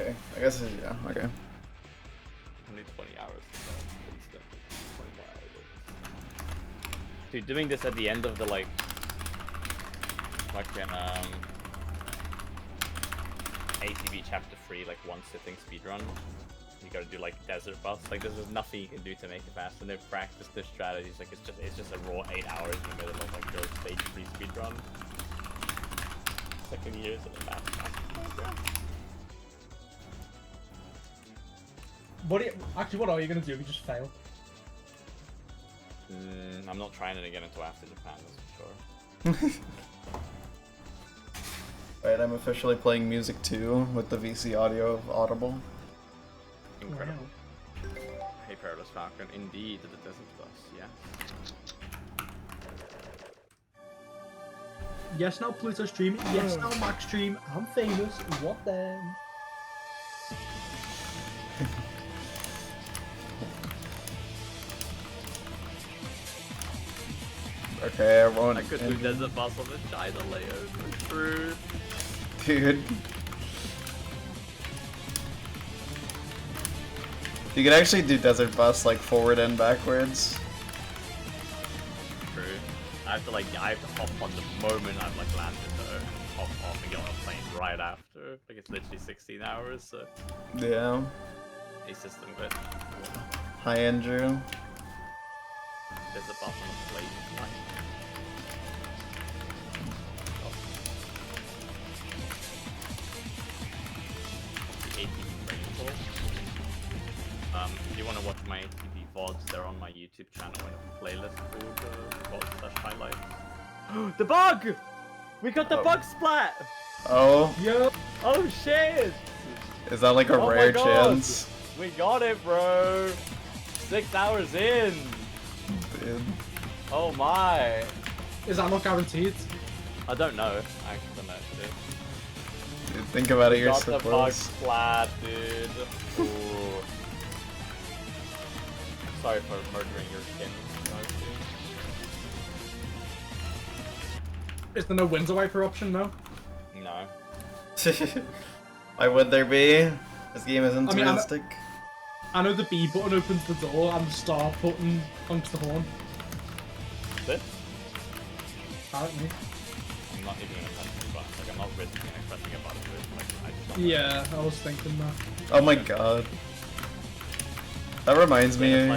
okay. I guess it's, yeah, okay. Only 20 hours. 24 hours. Dude, doing this at the end of the like fucking ATV chapter 3 like one sitting speedrun. You gotta do like desert bus. Like there's nothing you can do to make it fast. And they've practiced this strategies. Like it's just a raw 8 hours in the middle of like your stage 3 speedrun. Second years of the math. What are you gonna do if you just fail? I'm not trying it again until after Japan, that's for sure. Alright, I'm officially playing music 2 with the VC audio of Audible. Incredible. Wow. Hey Perilous Falcon, indeed, the desert bus, yeah. Yes, now Pluto stream. Yes, now Max stream. I'm famous. What then? Okay, everyone. I could do desert bus on the China layout, for true. Dude. You can actually do desert bus like forward and backwards. True. I have to hop on the moment I've like landed though. Hop off and get on a plane right after. Like it's literally 16 hours, so. Yeah. A system bit. Hi, Andrew. Desert bus on a plane. If you want to watch my ATV VODs, they're on my YouTube channel in a playlist called VODs/highlights. The bug! We got the bug splat! Oh. Yo. Oh shit! Is that like a rare chance? We got it, bro! 6 hours in! Dude. Oh my! Is that not guaranteed? I don't know. I actually don't know, Dude, think about it, you're got so the close. bug splat, dude. Ooh. Sorry for murdering your skin. Is there no window wiper option, no? No. Why would there be? This game isn't I mean, realistic. I know the B button opens the door and the start button honks the horn. This? Apparently. I'm not even gonna press the button. Like, I'm not risking it pressing a button. Like, I just don't Yeah, I was thinking that. Oh my god. That reminds me.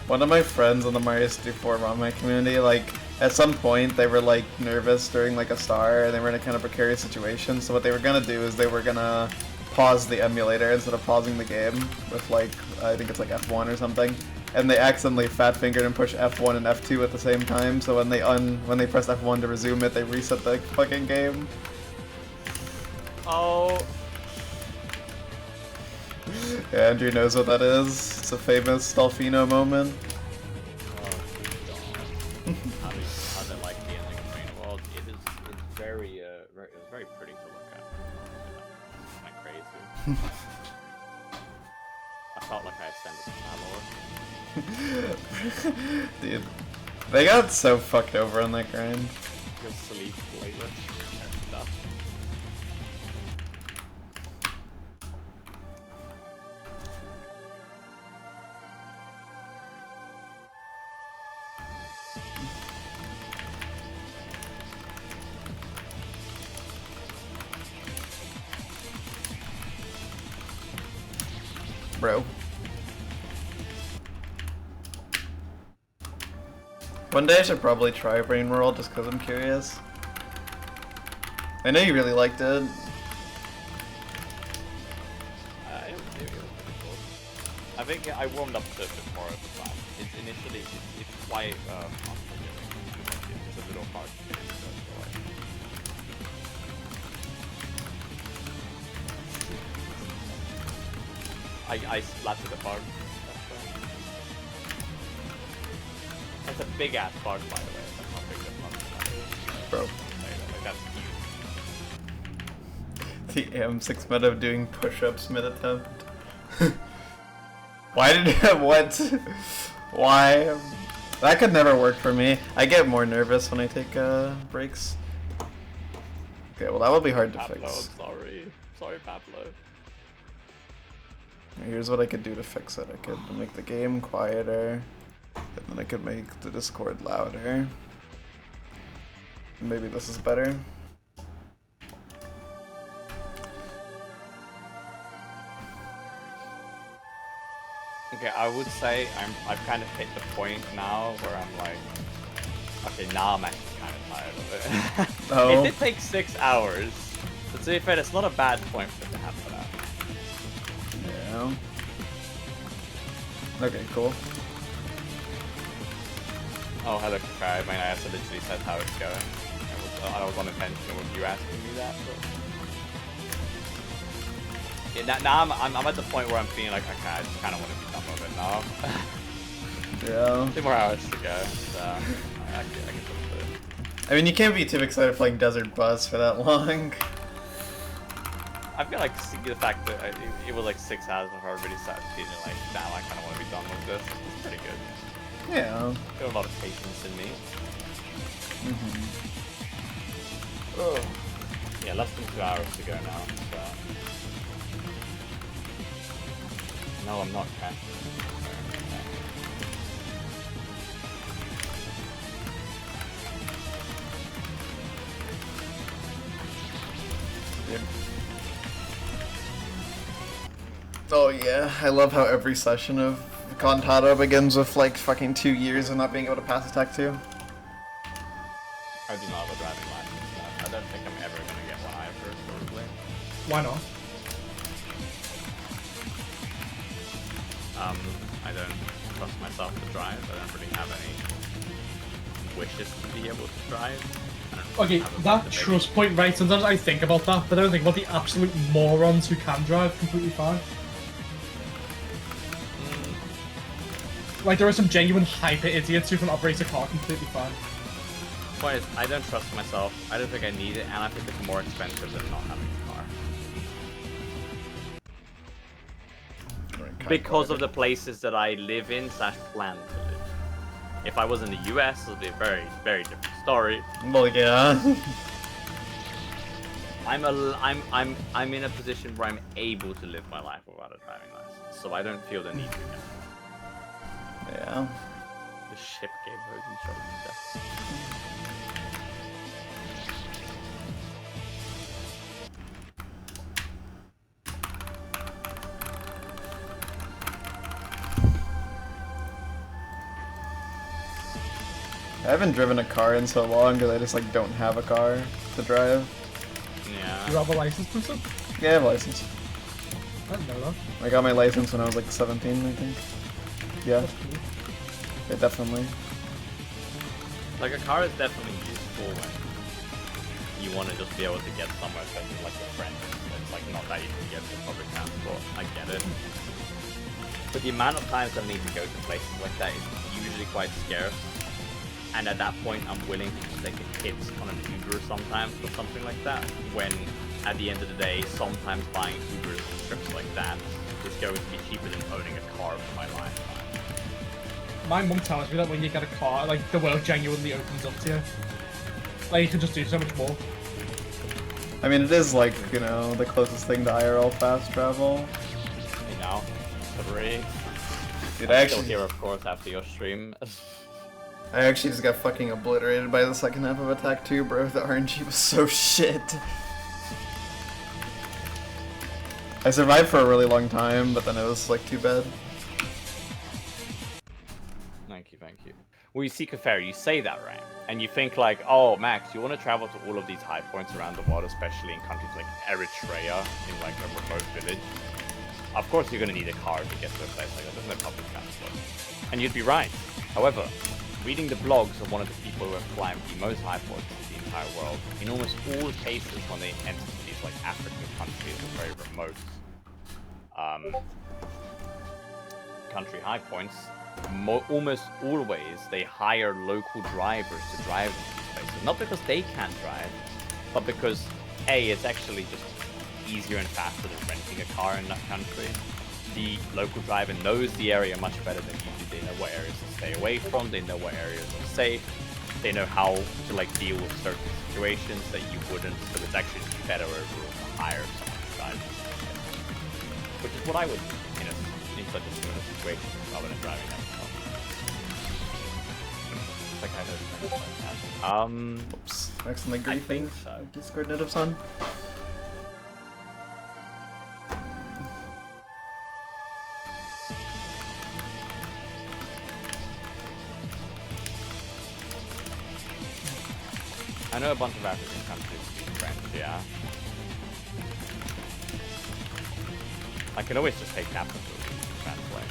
One of my friends on the Mario 64 Rama community, like, at some point they were like nervous during like a star and they were in a kind of precarious situation, so what they were gonna do is they were gonna pause the emulator instead of pausing the game with like, I think it's like F1 or something, and they accidentally fat fingered and pushed F1 and F2 at the same time, so when they pressed F1 to resume it, they reset the fucking game. Oh. Yeah, Andrew knows what that is. It's a famous Dolfino moment. I don't like the ending of Main World. It's very, it was very pretty to look at. Kind of crazy. I felt like I ascended to Malor. Dude, they got so fucked over on that grind. Just sleep playlist and stuff. Bro. One day I should probably try Brain World just because I'm curious. I know you really liked it. I think I warmed up to it before at the time. It's initially, it's quite unforgiving. It's a little hard to get into I splattered the bug. That's a big ass bug, by the way. That's how big the bug is. Bro. Like, that's huge. The AM6 meta of doing push-ups mid-attempt. Why did what? Why? That could never work for me. I get more nervous when I take breaks. Okay, well that will be hard to fix. Sorry. sorry, Pablo. Here's what I could do to fix it. I could make the game quieter, and then I could make the Discord louder. Maybe this is better. Okay, I would say I've kind of hit the point now where I'm like, okay, now I'm actually kind of tired of it. Oh. It did take 6 hours, but to be fair, it's not a bad point for it to have for that. Yeah. Okay, cool. Oh, hello, Kakari. I mean, I literally said how it's going. I was unintentional with you asking me that, but... Yeah, now I'm at the point where I'm feeling like, okay, I just kind of want to be done with it now. Yeah. 2 more hours to go, so I can put it. I mean, you can't be too excited playing Desert Bus for that long. I feel like the fact that it was like 6 hours before I really started feeling like, damn, I kind of want to be done with this. It's pretty good. Yeah. Got a lot of patience in me. Mm-hmm. Oh. Yeah, less than 2 hours to go now, so... No, I'm not crashing. Dude. Oh yeah, I love how every session of Cantata begins with like fucking 2 years of not being able to pass attack 2. I do not have a driving license. No. I don't think I'm ever gonna get one either, probably. Why not? I don't trust myself to drive. I don't really have any wishes to be able to drive. Okay, that trust point, right? Sometimes I think about that, but I don't think about the absolute morons who can drive completely fine. Like, there are some genuine hyper idiots who can operate a car completely fine. Point is, I don't trust myself. I don't think I need it, and I think it's more expensive than not having a car. Because of the places that I live in / plan to live. If I was in the US, it would be a very, very different story. Well, yeah. I'm in a position where I'm able to live my life without a driving license, so I don't feel the need to get one. Yeah. The ship gave Hogan shot me death. I haven't driven a car in so long because I just like don't have a car to drive. Yeah. You have a license, person? Yeah, I have a license. I didn't know that. I got my license when I was like 17, I think. Yeah. That's cool. Yeah, definitely. Like, a car is definitely useful when you want to just be able to get somewhere, especially like your friends. It's like not that easy to get to public transport. I get it. But the amount of times I need to go to places like that is usually quite scarce. And at that point, I'm willing to just take a hit on an Uber sometimes or something like that. When, at the end of the day, sometimes buying Ubers on trips like that is going to be cheaper than owning a car for my lifetime. My mum tells me that when you get a car, like, the world genuinely opens up to you. Like, you can just do so much more. I mean, it is like, you know, the closest thing to IRL fast travel. You know, 3. Dude, I'm still here, of course, after your stream. I actually just got fucking obliterated by the second half of Attack 2, bro. The RNG was so shit. I survived for a really long time, but then it was like too bad. Thank you. Well, you see, Kafari, you say that, right? And you think like, oh, Max, you want to travel to all of these high points around the world, especially in countries like Eritrea, in like a remote village. Of course, you're going to need a car to get to a place like that. There's no public transport. And you'd be right. However, reading the blogs of one of the people who have climbed the most high points in the entire world, in almost all cases when they enter these like African countries or very remote country high points, almost always they hire local drivers to drive them to these places. Not because they can't drive, but because A, it's actually just easier and faster than renting a car in that country. The local driver knows the area much better than you do. They know what areas to stay away from, they know what areas are safe, they know how to like deal with certain situations that you wouldn't, so it's actually just better overall to hire someone to drive which is what I would, in such a similar situation, rather than driving down the top. It's like I don't like that. Oops. Accidentally I griefing think so. Discord native son. I know a bunch of African countries speak French, yeah. I can always just take capital and translate.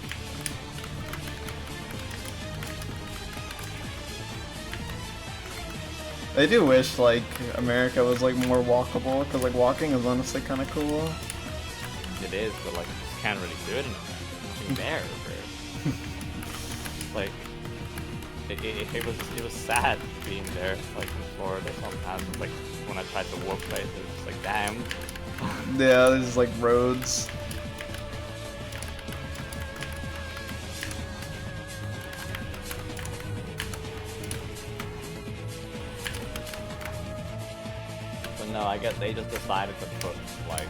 I do wish, like, America was, like, more walkable, because, like, walking is honestly kind of cool. It is, but like, you just can't really do it in America. There's nothing there, bro. Like, it was sad being there, like, in Florida sometimes. Like, when I tried to walk places, it was just like, damn. Yeah, there's, like, roads. But no, I guess they just decided to put, like,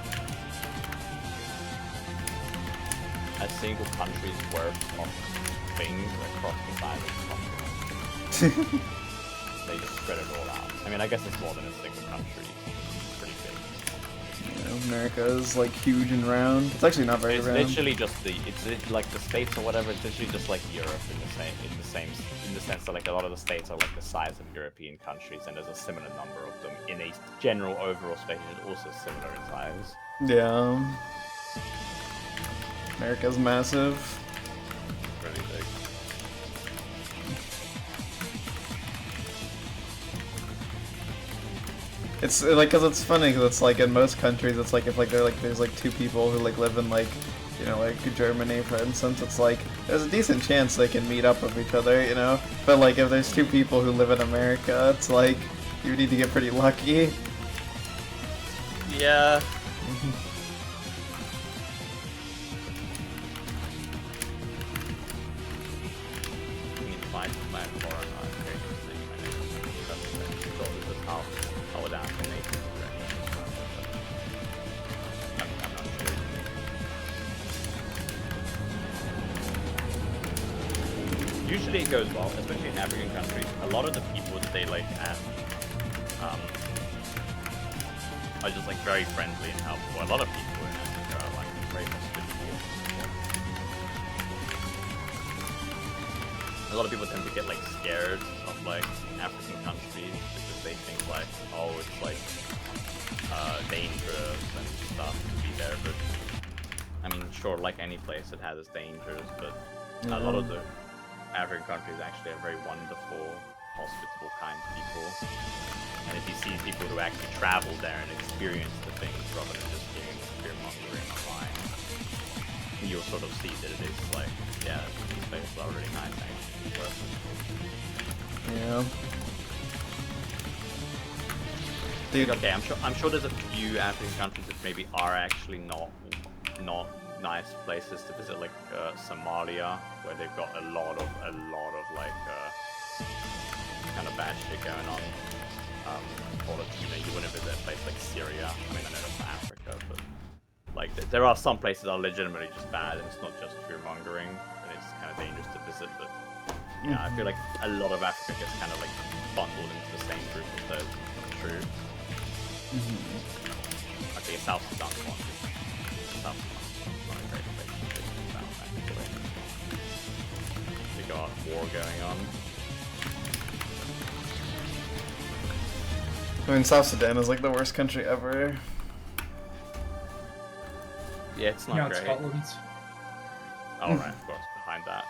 a single country's worth of things across the side of the continent. They just spread it all out. I mean, I guess it's more than a single country. It's pretty big. Yeah, America is, like, huge and round. It's actually not very It's round. literally just like the states or whatever. It's literally just like Europe in the sense that like a lot of the states are like the size of European countries, and there's a similar number of them in a general overall space. It's also similar in size. Yeah. America's massive. Really big. It's like, cause it's funny, cause it's like in most countries, it's like if like there's like two people who like live in like, you know, like Germany, for instance, it's like there's a decent chance they can meet up with each other, you know. But like if there's two people who live in America, it's like you need to get pretty lucky. Yeah. We need to find my foreign characters in my next country. So this is how I would ask an native I'm not sure. Usually it goes well, especially in African countries. A lot of the people stay like at are just like very friendly and helpful. A lot of people in Africa are like very hospitable. A lot of people tend to get like scared of like African countries because they think like, oh, it's like dangerous and stuff to be there. But I mean, sure, like any place, it has its dangers. But a lot of the African countries actually are very wonderful, hospitable, kind people. And if you see people who actually travel there and experience the things rather than just being fear-mongering online, you'll sort of see that it is like, yeah, these places are really nice actually. Yeah. Dude. Okay, I'm sure there's a few African countries that maybe are actually not nice places to visit, like Somalia, where they've got a lot of like kind of bad shit going on. Or you wouldn't visit a place like Syria. I mean, I know that's not Africa, but like there are some places that are legitimately just bad, and it's not just fear-mongering, and it's kind of dangerous to visit. But yeah, I feel like a lot of Africa gets kind of like bundled into the same group as those. True. Okay, South Sudan's one. South Sudan's not a great place to visit. Actually, they got war going on. I mean, South Sudan is like the worst country ever. Yeah, it's not Yeah, great. it's Scotland. Oh, right, of course, behind that.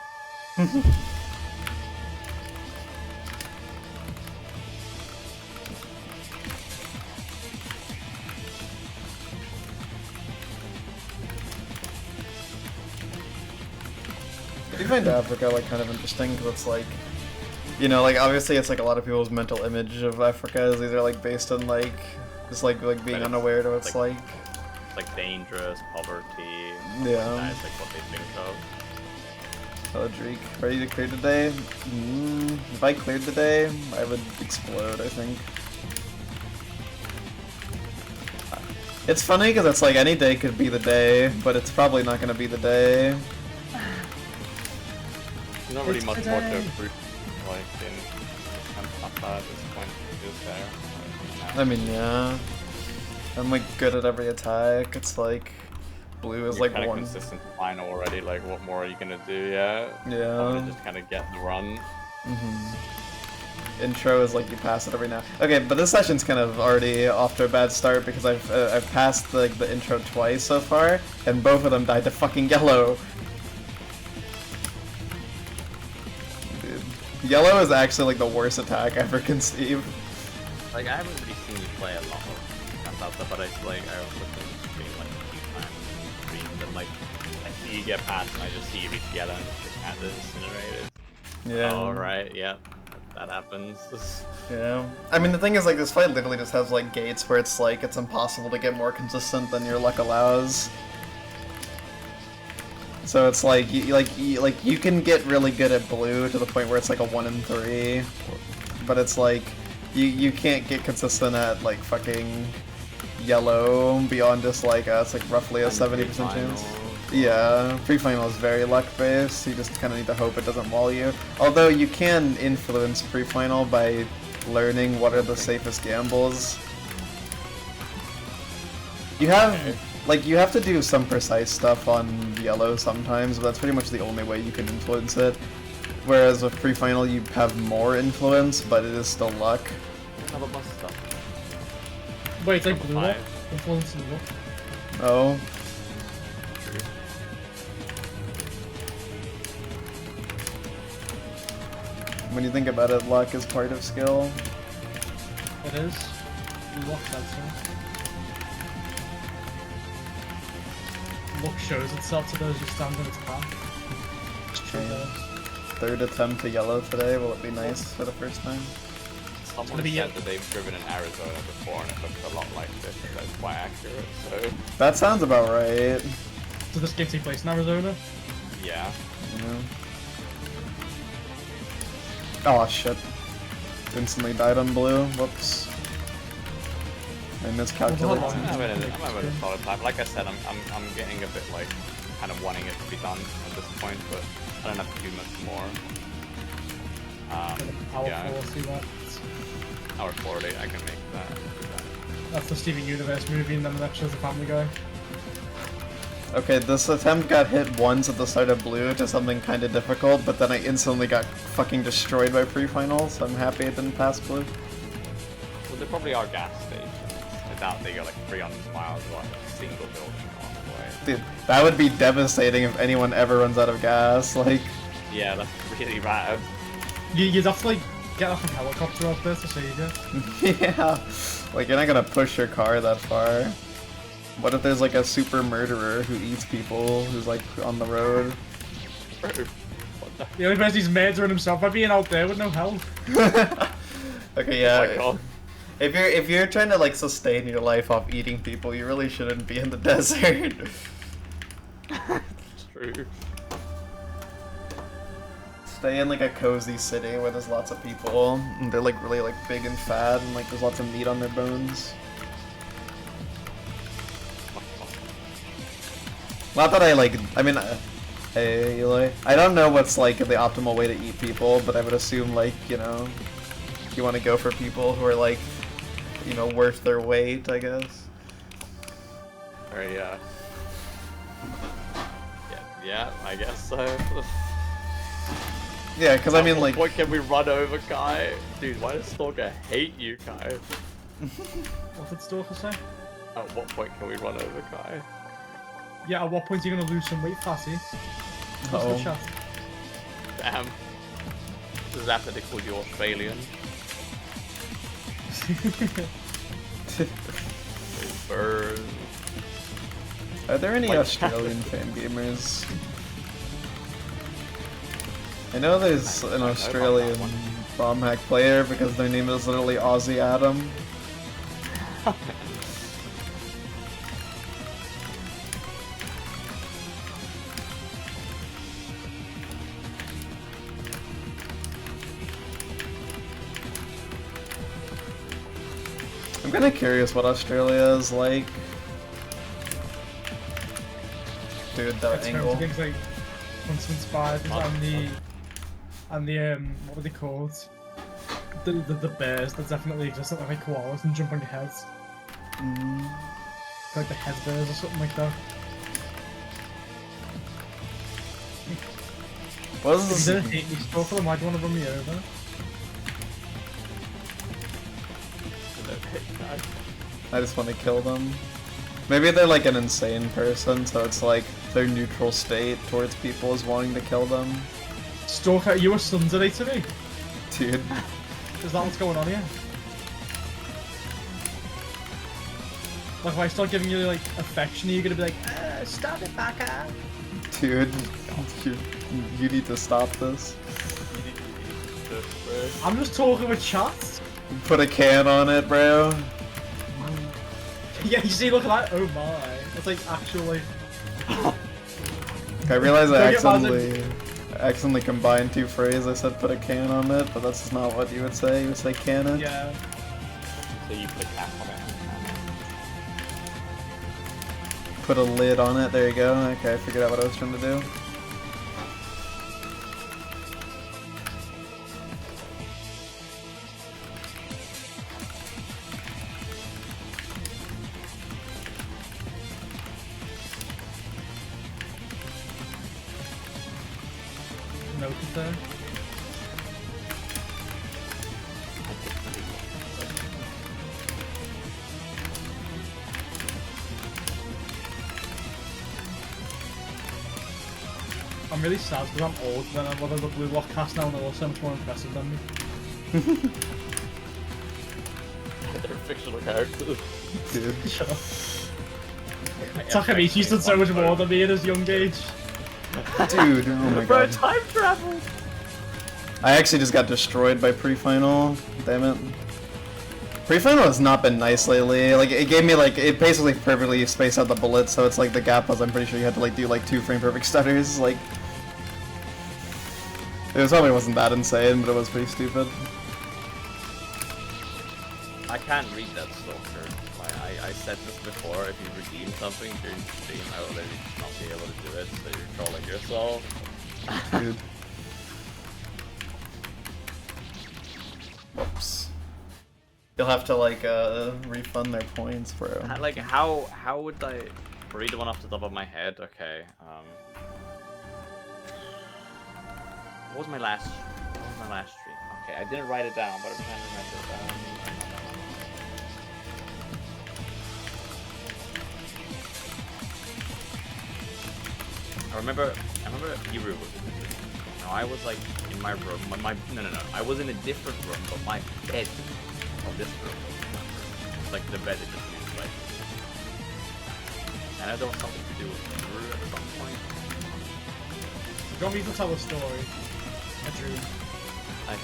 I do find Africa like kind of interesting because it's like, you know, like obviously it's like a lot of people's mental image of Africa is either like based on like just like being unaware to what it's like. It's like dangerous, poverty. Yeah. That's like what they think of. Hello, Drake. Ready to clear today? If I cleared today, I would explode, I think. It's funny because it's like any day could be the day, but it's probably not gonna be the day. There's not really It's much today. more to improve, like, in Cantata at this point, is there? I mean, yeah. I'm like good at every attack. It's like blue is You're like kind of one. consistent fine already, like, what more are you gonna do, yeah? Yeah. Probably just kind of get the run. Intro is like you pass it every now. Okay, but this session's kind of already off to a bad start because I've passed the intro twice so far, and both of them died to fucking yellow. Dude. Yellow is actually like the worst attack ever conceived. Like, I haven't really seen you play a lot of Cantata, but I was looked at the stream like a few times in streams, and like, I see you get past, and I just see you reach yellow, and it's just kind of incinerated. Yeah. Alright, yeah. That happens. Yeah. I mean, the thing is, like, this fight literally just has, like, gates where it's, like, it's impossible to get more consistent than your luck allows. So it's like, you can get really good at blue to the point where it's, like, a 1 in 3. But it's, like, you can't get consistent at, like, fucking yellow beyond just, like, it's, like, roughly a 70% chance. Yeah, pre-final is very luck-based, you just kind of need to hope it doesn't wall you. Although you can influence pre-final by learning what are the safest gambles. You have, like, you have to do some precise stuff on yellow sometimes, but that's pretty much the only way you can influence it. Whereas with pre-final you have more influence, but it is still luck. Have a bus stuff. Wait, it's like blue Five. influence and luck. Oh. When you think about it, luck is part of skill. It is. Luck, that's it. Luck shows itself to those who stand in its path. It's true though. Third attempt to yellow today, will it be nice for the first time? Someone gonna be said it. that they've driven in Arizona before, and it looks a lot like this, and that's quite accurate, so... That sounds about right. Does this game take place in Arizona? Yeah. Yeah. Oh shit. Instantly died on blue. Whoops. I miscalculated. Well, I'm having a solid time. Like I said, I'm getting a bit like kind of wanting it to be done at this point, but I don't have to do much more. Power Yeah, 4, see that? hour 40, I can make that. That's the Steven Universe movie, and then the next show's the Family Guy. Okay, this attempt got hit once at the start of blue to something kind of difficult, but then I instantly got fucking destroyed by pre-final, so I'm happy it didn't pass blue. Well, there probably are gas stations. I doubt they go like 300 miles or a single building on the way. Dude, that would be devastating if anyone ever runs out of gas, like... Yeah, that's really bad. You'd have to, like, get off a helicopter out there to save you. Yeah, like you're not gonna push your car that far. What if there's like a super murderer who eats people who's like on the road? What the The only person he's murdering himself by being out there with no health. Okay, Oh my yeah. god. If you're trying to like sustain your life off eating people, you really shouldn't be in the desert. It's true. Stay in like a cozy city where there's lots of people and they're like really like big and fat and like there's lots of meat on their bones. Not that I like, I mean, hey Eli, I don't know what's like the optimal way to eat people, but I would assume like, you know, you want to go for people who are like, you know, worth their weight, I guess. Very, yeah, I guess so. Yeah, because I mean like... What can we run over Kai? Dude, why does Stalker hate you, Kai? What did Stalker say? At what point can we run over Kai? Yeah, at what point are you gonna lose some weight, Fatty? What's the Uh-oh. chat? Damn. This is after they called you Australian. Burn. Are there any Like- Australian fan gamers? I know there's an Australian bomb hack player because their name is literally Aussie Adam. I'm kinda curious what Australia is like. Dude, that It's angle. things like Huntsman Spiders and the what were they called? The bears that definitely exist that look like koalas and jump on your heads. Like the head bears or something like that. What is If this? you didn't hate me stuff, I might want to run me over. I just want to kill them. Maybe they're like an insane person, so it's like their neutral state towards people is wanting to kill them. Stalker, are you a Sunday to me? Dude. Is that what's going on here? Like, if I start giving you like affection, you're gonna be like, stop it, baka. Dude, you need to stop this. I'm just talking with chat. Put a can on it, bro. Yeah, you see, look at that. Oh my. It's like actually. I realized I Don't get accidentally combined two phrases. I said put a can on it, but that's not what you would say. You would say can it. Yeah. So you put a cap on it. Put a lid on it. There you go. Okay, I figured out what I was trying to do. Noted there. I'm really sad because I'm old then I'm one of the blue lock cast now and they're all so much more impressive than me. They're fictional characters. Dude. Shut up. Takamichi's done so much more than me in his young age. Dude, oh my Bro, god. time travel! I actually just got destroyed by pre-final. Damn it. Pre-final has not been nice lately. Like, it gave me, like, it basically perfectly spaced out the bullets, so it's like the gap was, I'm pretty sure you had to, like, do, like, 2 frame perfect stutters. Like, it probably wasn't that insane, but it was pretty stupid. I can't read that stalker. Like, I said this before, if you redeem something during the stream, I will literally just not be able to do it, so you're trolling yourself. Dude. Whoops. You'll have to, like, refund their points, bro. Like, how would I read one off the top of my head? Okay, what was my last stream? Okay, I didn't write it down, but I'm trying to remember it down. I remember Iru was in the room. Now I was like in my room. No. I was in a different room, but my bed of this room was in that room. It's like the bed is just moved like. And I know there was something to do with Iru at some point. You want me to tell a story? A dream.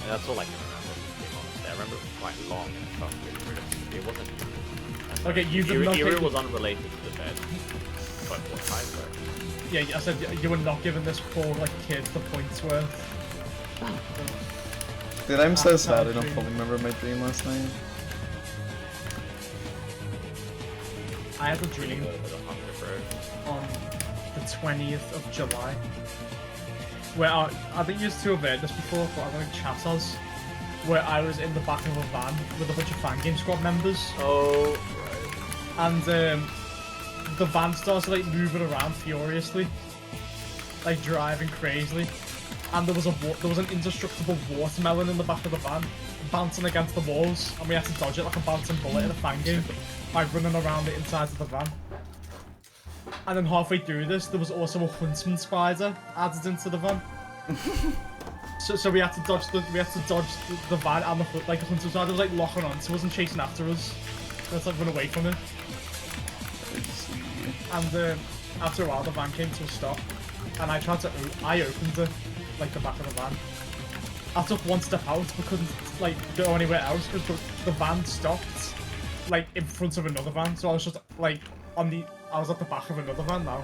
That's all I can remember. To be honest, I remember it was quite long and it felt really weird. It wasn't. Okay, you did not Iru take- was unrelated to the bed, but what time were? Yeah, I said you were not giving this poor like kid the points worth. Dude, I'm so sad I don't fully remember my dream last night. I had a dream A little bit of hunger, bro. on the 20th of July where I think you used to have heard this before, but I don't think chat has. Where I was in the back of a van with a bunch of Fan Game Squad members. Oh, right. And the van started like moving around furiously, like driving crazily, and there was an indestructible watermelon in the back of the van, bouncing against the walls, and we had to dodge it like a bouncing bullet in a Fan Game, like running around the inside of the van. And then halfway through this, there was also a huntsman spider added into the van. So we had to dodge the van and the huntsman spider was like locking onto us and chasing after us. Let's like run away from it. And after a while, the van came to a stop, and I opened it, like the back of the van. I took one step out, but couldn't like go anywhere else because the van stopped, like in front of another van. So I was just like I was at the back of another van now.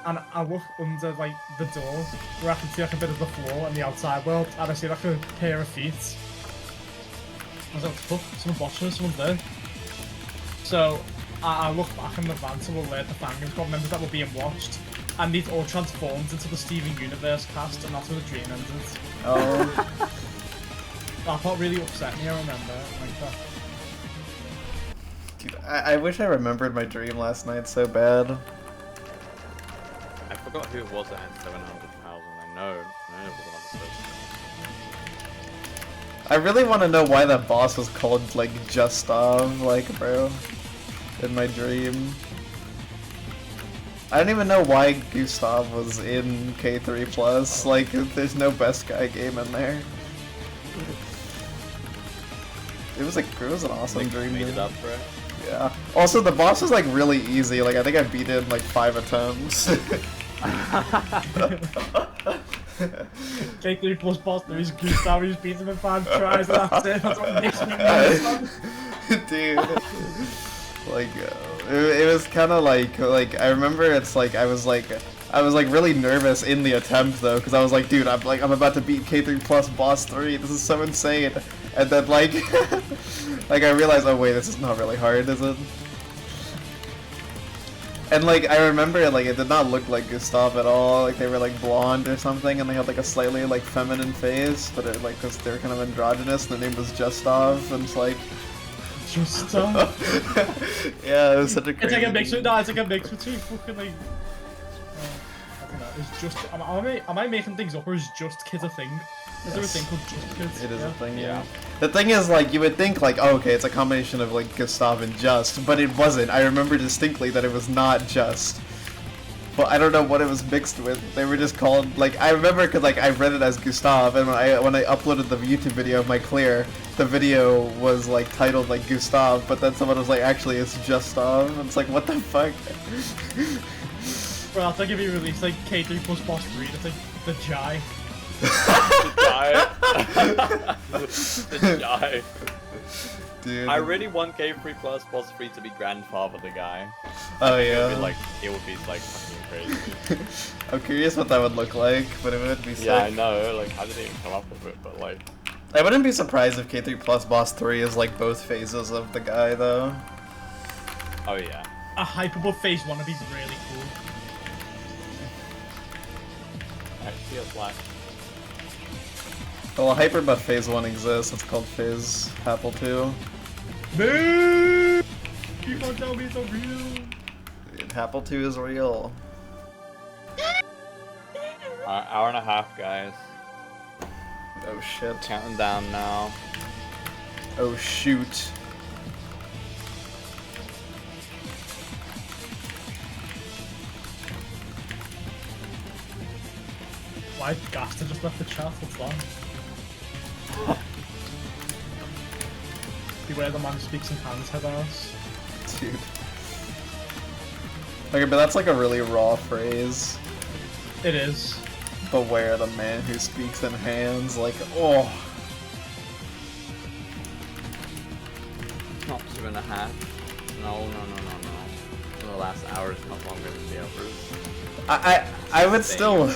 And I look under like the door where I can see like a bit of the floor and the outside world, and I see like a pair of feet. I was like, fuck, someone's watching us, someone's there. So I look back in the van to alert the fan games club members that were being watched, and they'd all transformed into the Steven Universe cast, and that's where the dream ended. Oh. That part really upset me, I remember. Like that. Dude, I wish I remembered my dream last night so bad. I forgot who it was that had 700,000. I know it was another person. I really want to know why that boss was called, like, Justov, like, bro. In my dream. I don't even know why Gustav was in K3+. Like, there's no best guy game in there. It was an awesome dream. Made it up, bro. Yeah. Also, the boss was like really easy. Like, I think I beat it in like 5 attempts. K3 plus boss, there is Gustav, he's beaten him in 5 tries, that's it, that's what makes me mad. Dude. Like, it was kind of like, I remember it's like, I was like really nervous in the attempt though, because I was like, dude, I'm about to beat K3 plus boss 3, this is so insane. And then like, like I realized, oh wait, this is not really hard, is it? And like, I remember like, it did not look like Gustav at all, like they were like blonde or something, and they had like a slightly like feminine face, but it like, cause they were kind of androgynous, and their name was Justov, and it's like... Justov? Yeah, it was such a crazy... It's like a mix with, no, it's like a mix between fucking like... I don't know, it's just, am I making things up, or is just kids a thing? Is there a thing called Just Kids? It is a thing, yeah. The thing is, like, you would think, like, oh, okay, it's a combination of, like, Gustav and Just, but it wasn't. I remember distinctly that it was not Just. But I don't know what it was mixed with. They were just called, like, I remember because, like, I read it as Gustav, and when I uploaded the YouTube video of my clear, the video was, like, titled, like, Gustav, but then someone was like, actually, it's Justov. And it's like, what the fuck? Well, that's like if you release, like, K3 plus boss 3, it's like, the Jai. The Jai. Dude. I really want K3 plus boss 3 to be grandfather the guy. Oh yeah. It would be like fucking crazy. I'm curious what that would look like, but it would be sick. Yeah, I know. Like, how did they even come up with it? But like, I wouldn't be surprised if K3 plus boss 3 is like both phases of the guy though. oh yeah. A hypeable phase 1 would be really cool. Actually, a flash. Well, a hyperbuff phase 1 exists. It's called phase Apple 2. Man! You can't tell me it's not real. Dude, Apple 2 is real. Hour and a half, guys. Oh shit. Counting down now. Oh shoot. Why Gasta just left the chat? What's that? Beware the man who speaks in hands, head ass. Dude. Okay, but that's like a really raw phrase. It is. Beware the man who speaks in hands, like, oh. It's not 2.5. No. The last hour is not longer than the others. I would still...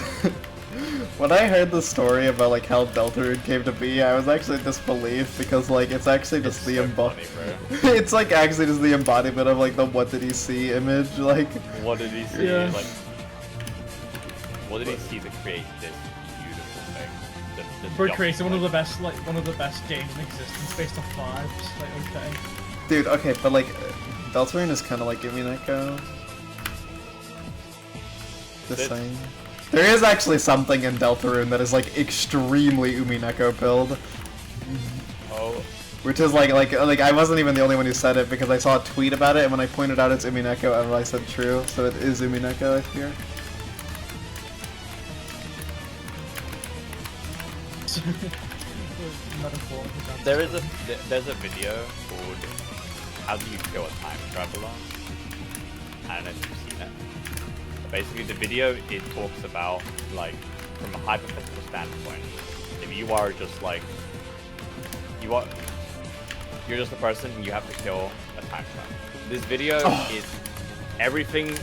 When I heard the story about like how Deltarune came to be, I was actually in disbelief because like it's actually just the embodiment. It's like actually just the embodiment of like the what did he see image, like. What did he see? Yeah. Like, what did he see to create this beautiful thing? We're creating one of the best games in existence based off vibes. Like, okay. Dude, okay, but like Deltarune is kind of like Umineko. This thing. There is actually something in Deltarune that is like extremely Umineko pilled. Oh. Which is like I wasn't even the only one who said it because I saw a tweet about it and when I pointed out it's Umineko, I said true, so it is Umineko, I fear. There's a video called How Do You Kill a Time Traveler? I don't know if you've seen it. Basically, the video, it talks about, like, from a hypothetical standpoint, if you are just, like, you're just a person and you have to kill a time traveler. This video is, everything is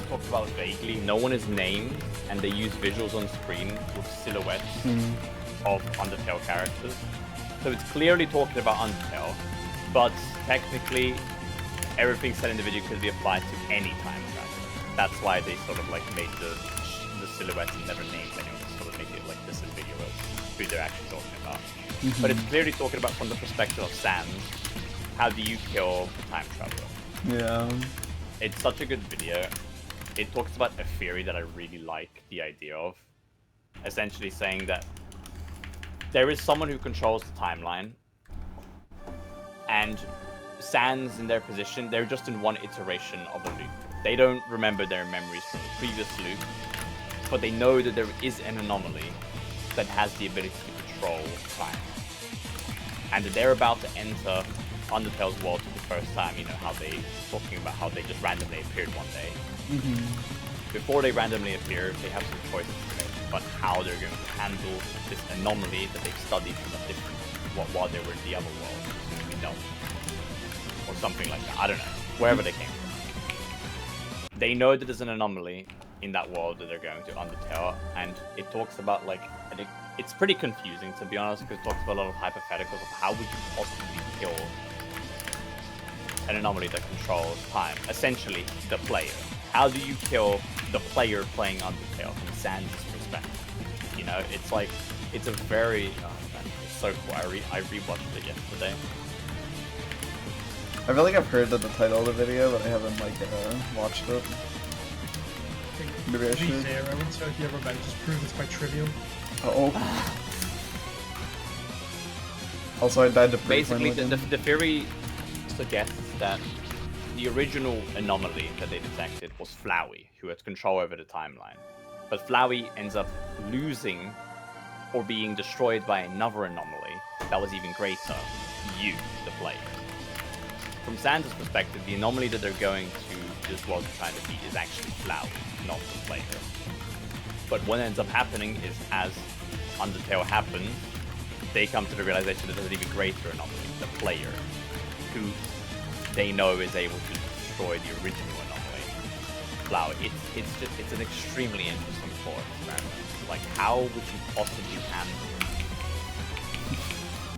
talked about vaguely, no one is named, and they use visuals on screen with silhouettes of Undertale characters. So it's clearly talking about Undertale, but technically, everything said in the video could be applied to any time travel. That's why they sort of like made the silhouettes and never named anyone to sort of make it like this ambiguous who they're actually talking about. But it's clearly talking about from the perspective of Sans. How do you kill time traveler? Yeah. It's such a good video. It talks about a theory that I really like the idea of. Essentially saying that there is someone who controls the timeline, and Sans in their position, they're just in one iteration of a loop. They don't remember their memories from the previous loop, but they know that there is an anomaly that has the ability to control time. And they're about to enter Undertale's world for the first time, you know, how they talking about how they just randomly appeared one day. Before they randomly appear, they have some choices to make, but how they're going to handle this anomaly that they've studied from a different, while they were in the other world, we don't. Or something like that, I don't know, wherever they came from. They know that there's an anomaly in that world that they're going to Undertale, and it talks about, like, I think it's pretty confusing, to be honest, because it talks about a lot of hypotheticals of how would you possibly kill an anomaly that controls time. Essentially, the player. How do you kill the player playing Undertale from Sans' perspective? You know, it's like, it's a very, oh man, it's so cool. I rewatched it yesterday. I feel like I've heard the title of the video, but I haven't like watched it. Maybe I should. Zero in Tokyo Revenge just proved it's quite trivial. Oh. Also, I died to prove Basically, my legend. the theory suggests that the original anomaly that they detected was Flowey, who had control over the timeline. But Flowey ends up losing or being destroyed by another anomaly that was even greater, you, the player. From Sans' perspective, the anomaly that they're going to this world trying to beat is actually Flowey, not the player. But what ends up happening is, as Undertale happens, they come to the realization that there's an even greater anomaly, the player, who they know is able to destroy the original anomaly, Flowey. It's an extremely interesting thought experiment. Like, how would you possibly handle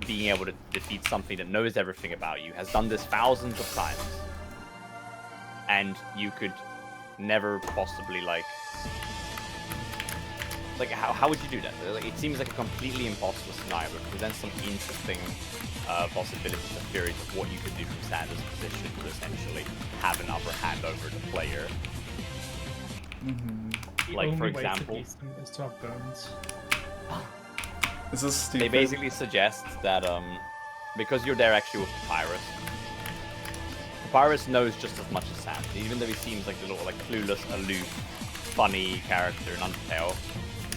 being able to defeat something that knows everything about you, has done this thousands of times, and you could never possibly like how would you do that? Like, it seems like a completely impossible scenario, but presents some interesting possibilities and theories of what you could do from Sans' position to essentially have an upper hand over the player. Like, for example, is to have bones. This is stupid. they basically suggest that because you're there actually with Papyrus knows just as much as Sans, even though he seems like the little like clueless, aloof, funny character in Undertale.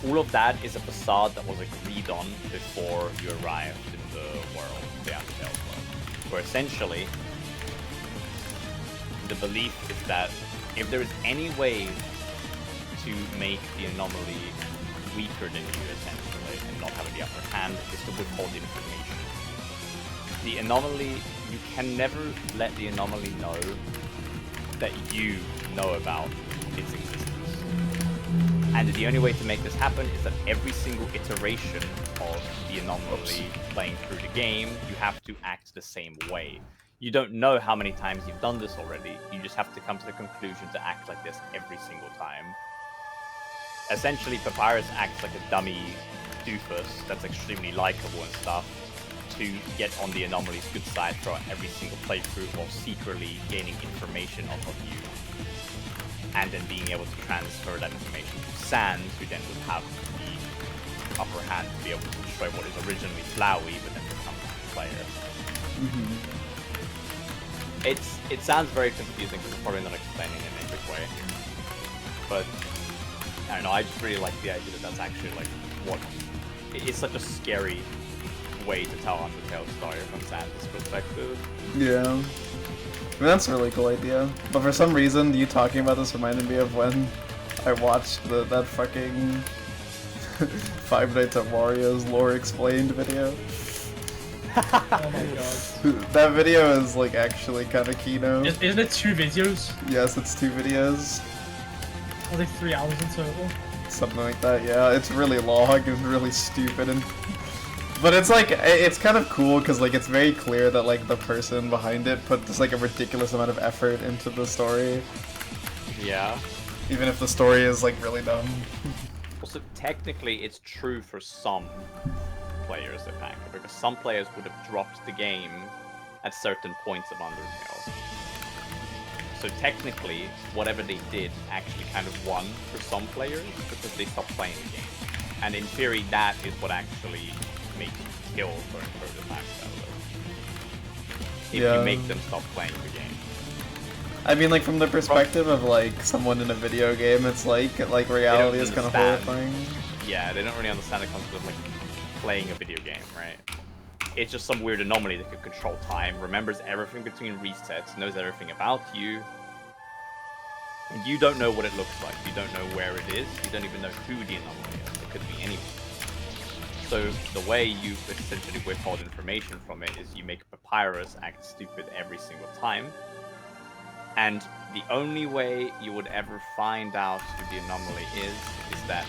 All of that is a facade that was agreed on before you arrived in the world, the Undertale world, where essentially the belief is that if there is any way to make the anomaly weaker than you, essentially, and not having the upper hand, is to withhold information. The anomaly, you can never let the anomaly know that you know about its existence. And the only way to make this happen is that every single iteration of the anomaly playing through the game, you have to act the same way. You don't know how many times you've done this already, you just have to come to the conclusion to act like this every single time. Essentially, Papyrus acts like a dummy doofus that's extremely likable and stuff to get on the anomaly's good side throughout every single playthrough, while secretly gaining information off of you, and then being able to transfer that information to Sans, who then would have the upper hand to be able to destroy what is originally Flowey, but then becomes the player. It sounds very confusing because it's probably not explaining it in a good way, but I don't know, I just really like the idea that that's actually like what... It's such a scary way to tell Undertale's story from Sans' perspective. Yeah. I mean, that's a really cool idea. But for some reason, you talking about this reminded me of when I watched that fucking Five Nights at Mario's lore explained video. Oh my god. That video is like actually kind of keynote. Isn't it 2 videos? Yes, it's 2 videos. Are they 3 hours in total? Something like that, yeah. It's really long and really stupid and But it's like, it's kind of cool because like it's very clear that like the person behind it put just like a ridiculous amount of effort into the story. Yeah. Even if the story is like really dumb. Also, technically, it's true for some players of Hacker, because some players would have dropped the game at certain points of Undertale. So technically, whatever they did actually kind of won for some players because they stopped playing the game. And in theory, that is what actually makes you kill certain prototype developers. If you make them stop playing the game. I mean, like from the perspective of like someone in a video game, it's like reality is kind of horrifying. Yeah, they don't really understand the concept of like playing a video game, right? It's just some weird anomaly that can control time, remembers everything between resets, knows everything about you, and you don't know what it looks like. You don't know where it is. You don't even know who the anomaly is. It could be anyone. So the way you essentially withhold information from it is you make Papyrus act stupid every single time. And the only way you would ever find out who the anomaly is that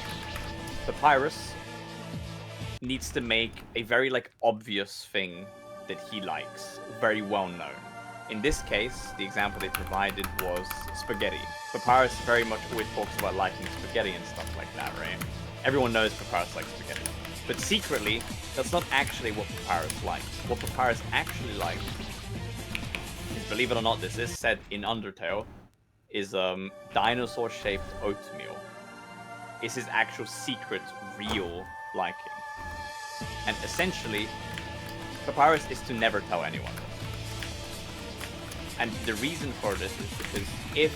Papyrus needs to make a very like obvious thing that he likes, very well known. In this case, the example they provided was spaghetti. Papyrus very much always talks about liking spaghetti and stuff like that, right? Everyone knows Papyrus likes spaghetti. But secretly, that's not actually what Papyrus likes. What Papyrus actually likes is, believe it or not, this is said in Undertale, is dinosaur-shaped oatmeal. Is his actual secret, real liking. And essentially, Papyrus is to never tell anyone this. And the reason for this is because if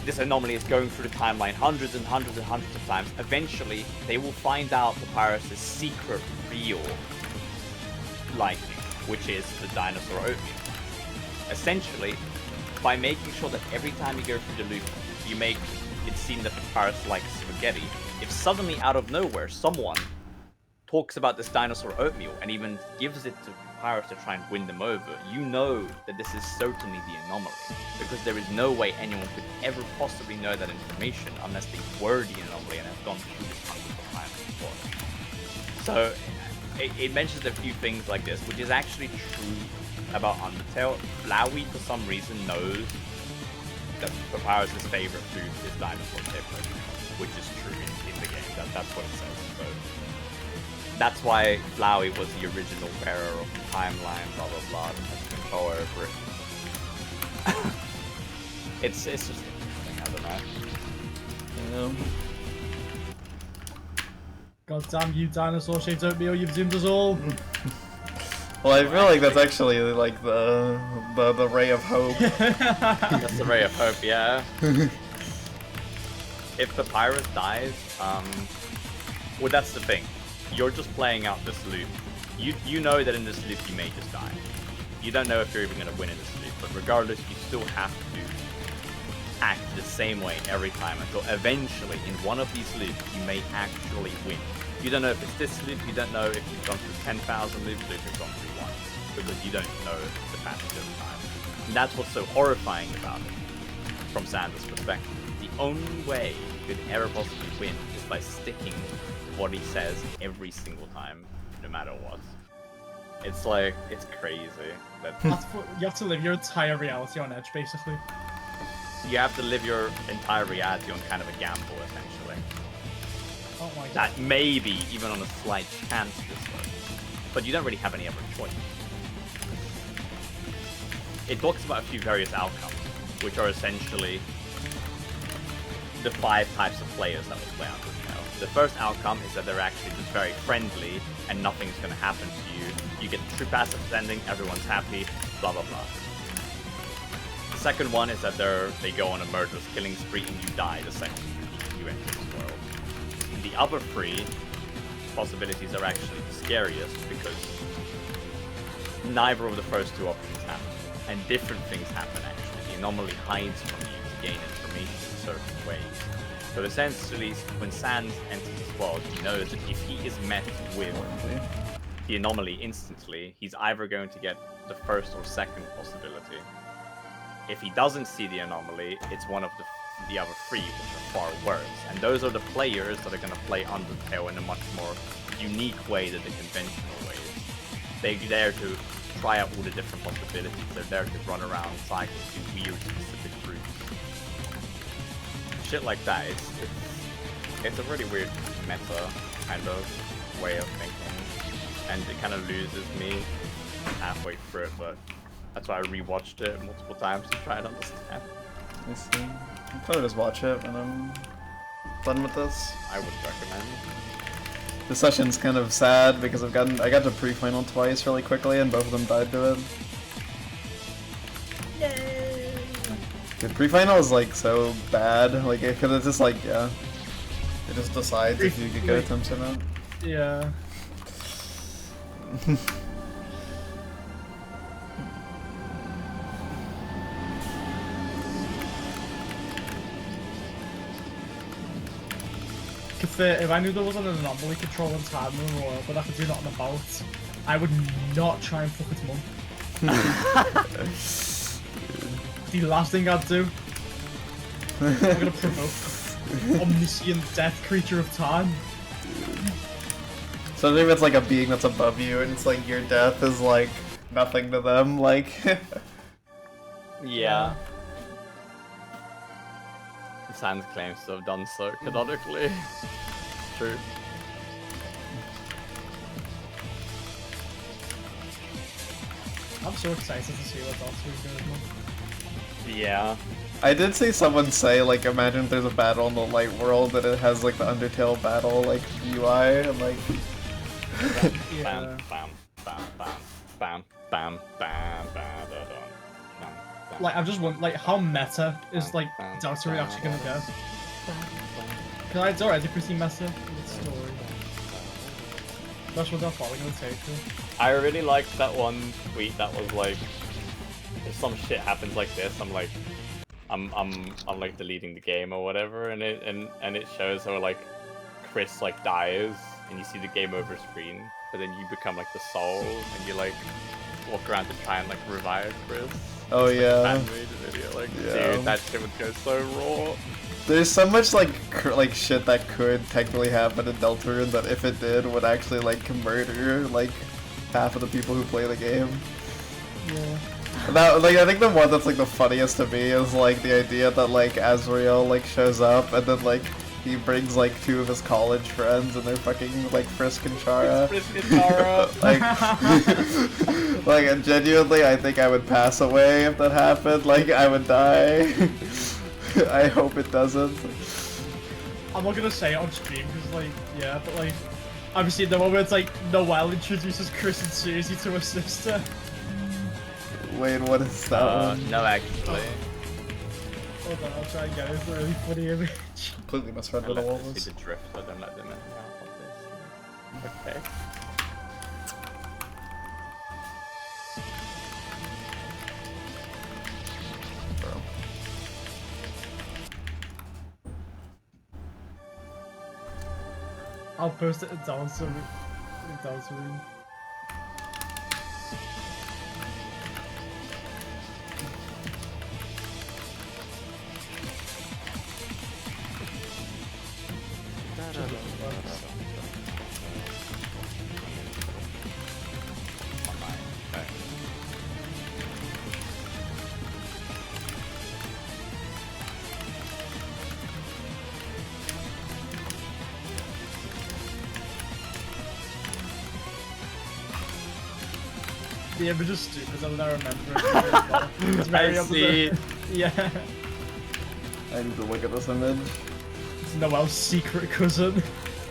this anomaly is going through the timeline hundreds and hundreds and hundreds of times, eventually they will find out Papyrus' secret, real liking, which is the dinosaur oatmeal. Essentially, by making sure that every time you go through the loop, you make it seem that Papyrus likes spaghetti, if suddenly out of nowhere someone talks about this dinosaur oatmeal and even gives it to Papyrus to try and win them over, you know that this is certainly the anomaly, because there is no way anyone could ever possibly know that information unless they were the anomaly and have gone through this hundreds of times before. So it mentions a few things like this, which is actually true about Undertale. Flowey, for some reason, knows that Papyrus' favorite food is dinosaur-shaped oatmeal, which is true in the game. That's what it says. So that's why Flowey was the original bearer of the timeline, blah blah blah, and has control over it. It's just interesting, I don't know. God damn you, dinosaur-shaped oatmeal, you've doomed us all. Well, I feel like that's actually like the ray of hope. That's the ray of hope, yeah. If Papyrus dies, well, that's the thing. You're just playing out this loop. You know that in this loop you may just die. You don't know if you're even going to win in this loop, but regardless, you still have to act the same way every time until eventually, in one of these loops, you may actually win. You don't know if it's this loop, you don't know if you've gone through 10,000 loops, or if you've gone through one, because you don't know the passage of time. And that's what's so horrifying about it, from Sanders' perspective. The only way you could ever possibly win is by sticking to what he says every single time, no matter what. It's like, it's crazy. You have to live your entire reality on edge, basically. You have to live your entire reality on kind of a gamble, essentially. Oh my god. That maybe even on a slight chance this works. But you don't really have any other choice. It talks about a few various outcomes, which are essentially the 5 types of players that will play Undertale. The first outcome is that they're actually just very friendly and nothing's going to happen to you. You get the true passive ending, everyone's happy, blah blah blah. The second one is that they go on a murderous killing spree and you die the second you enter this world. And the other 3 possibilities are actually the scariest because neither of the first 2 options happen. And different things happen actually. The anomaly hides from you to gain information in certain ways. So essentially, when Sans enters this world, he knows that if he is met with the anomaly instantly, he's either going to get the first or second possibility. If he doesn't see the anomaly, it's one of the the other three, which are far worse. And those are the players that are going to play Undertale in a much more unique way than the conventional ways. They're there to try out all the different possibilities. They're there to run around cycles, do weird specific routes. Shit like that. It's a really weird meta kind of way of thinking, and it kind of loses me halfway through it. But that's why I rewatched it multiple times to try and understand. I see. I'll probably just watch it when I'm done with this. I would recommend. The session's kind of sad because I got to pre-final twice really quickly and both of them died to it. Yay! The pre-final is like so bad, like because it's just like it just decides if you could get attempts or not. Yeah. If I knew there wasn't an anomaly controlling time in the world, but I could do nothing about, I would not try and fuck its mum. The last thing I'd do, I'm gonna provoke omniscient death creature of time. So if it's like a being that's above you and it's like your death is like nothing to them, like Yeah. Sans claims to have done so canonically. True. I'm so excited to see what else we're doing, man. Yeah. I did see someone say, like, imagine if there's a battle in the light world that it has, like, the Undertale battle, like, UI, and, like... Yeah. Bam, bam, bam, bam, bam, bam, bam, bam, bam, bam. Like, I'm just wondering, like, how meta is, like, Doctor actually gonna go? Because it's already pretty meta in its story. That's what they're probably gonna take to. I really liked that one tweet that was like, if some shit happens like this, I'm like, I'm like deleting the game or whatever, and it shows how like Chris like dies, and you see the game over screen, but then you become like the soul, and you like walk around to try and like revive Chris. Oh yeah. Fan-made video, like, dude, that shit would go so raw. There's so much, like shit that could technically happen in Deltarune that if it did would actually, like, murder, like, half of the people who play the game. Yeah. That, like, I think the one that's, like, the funniest to me is, like, the idea that, like, Azrael, like, shows up and then, like, he brings, like, two of his college friends and they're fucking, like, Frisk and Chara. Frisk and Chara. Like, genuinely, I think I would pass away if that happened. Like, I would die. I hope it doesn't. I'm not gonna say it on stream because, like, yeah, but like, obviously the moment it's like Noelle introduces Chris and Susie to her sister. Wait, what is that one? No, actually. Hold on, I'll try and get it. It's a really funny image. Completely misread I what it let was. this be the drift, so don't let them in on this. Okay. Bro. I'll post it in Dancer. Room. The image is stupid, I don't remember it. It's very I see. Yeah. I need to look at this image. It's Noelle's secret cousin.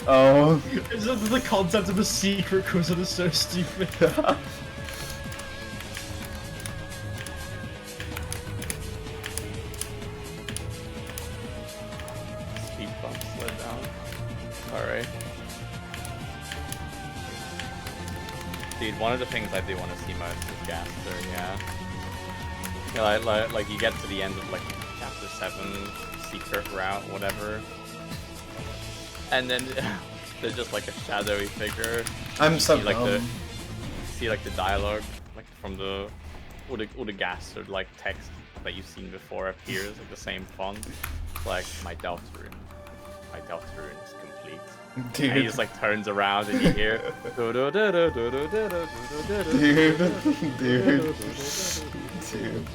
Oh. It's just the concept of a secret cousin is so stupid. Speed bump slow down. Alright. Dude, one of the things I do want to see most is Gaster, yeah. You know, like you get to the end of like chapter 7, secret route, whatever. And then there's just like a shadowy figure. I'm so see, like dumb. see like the dialogue, like from the all the Gaster like text that you've seen before appears, like the same font. like, my Deltarune is complete. Dude. And he just like turns around and you hear Dude. Dude.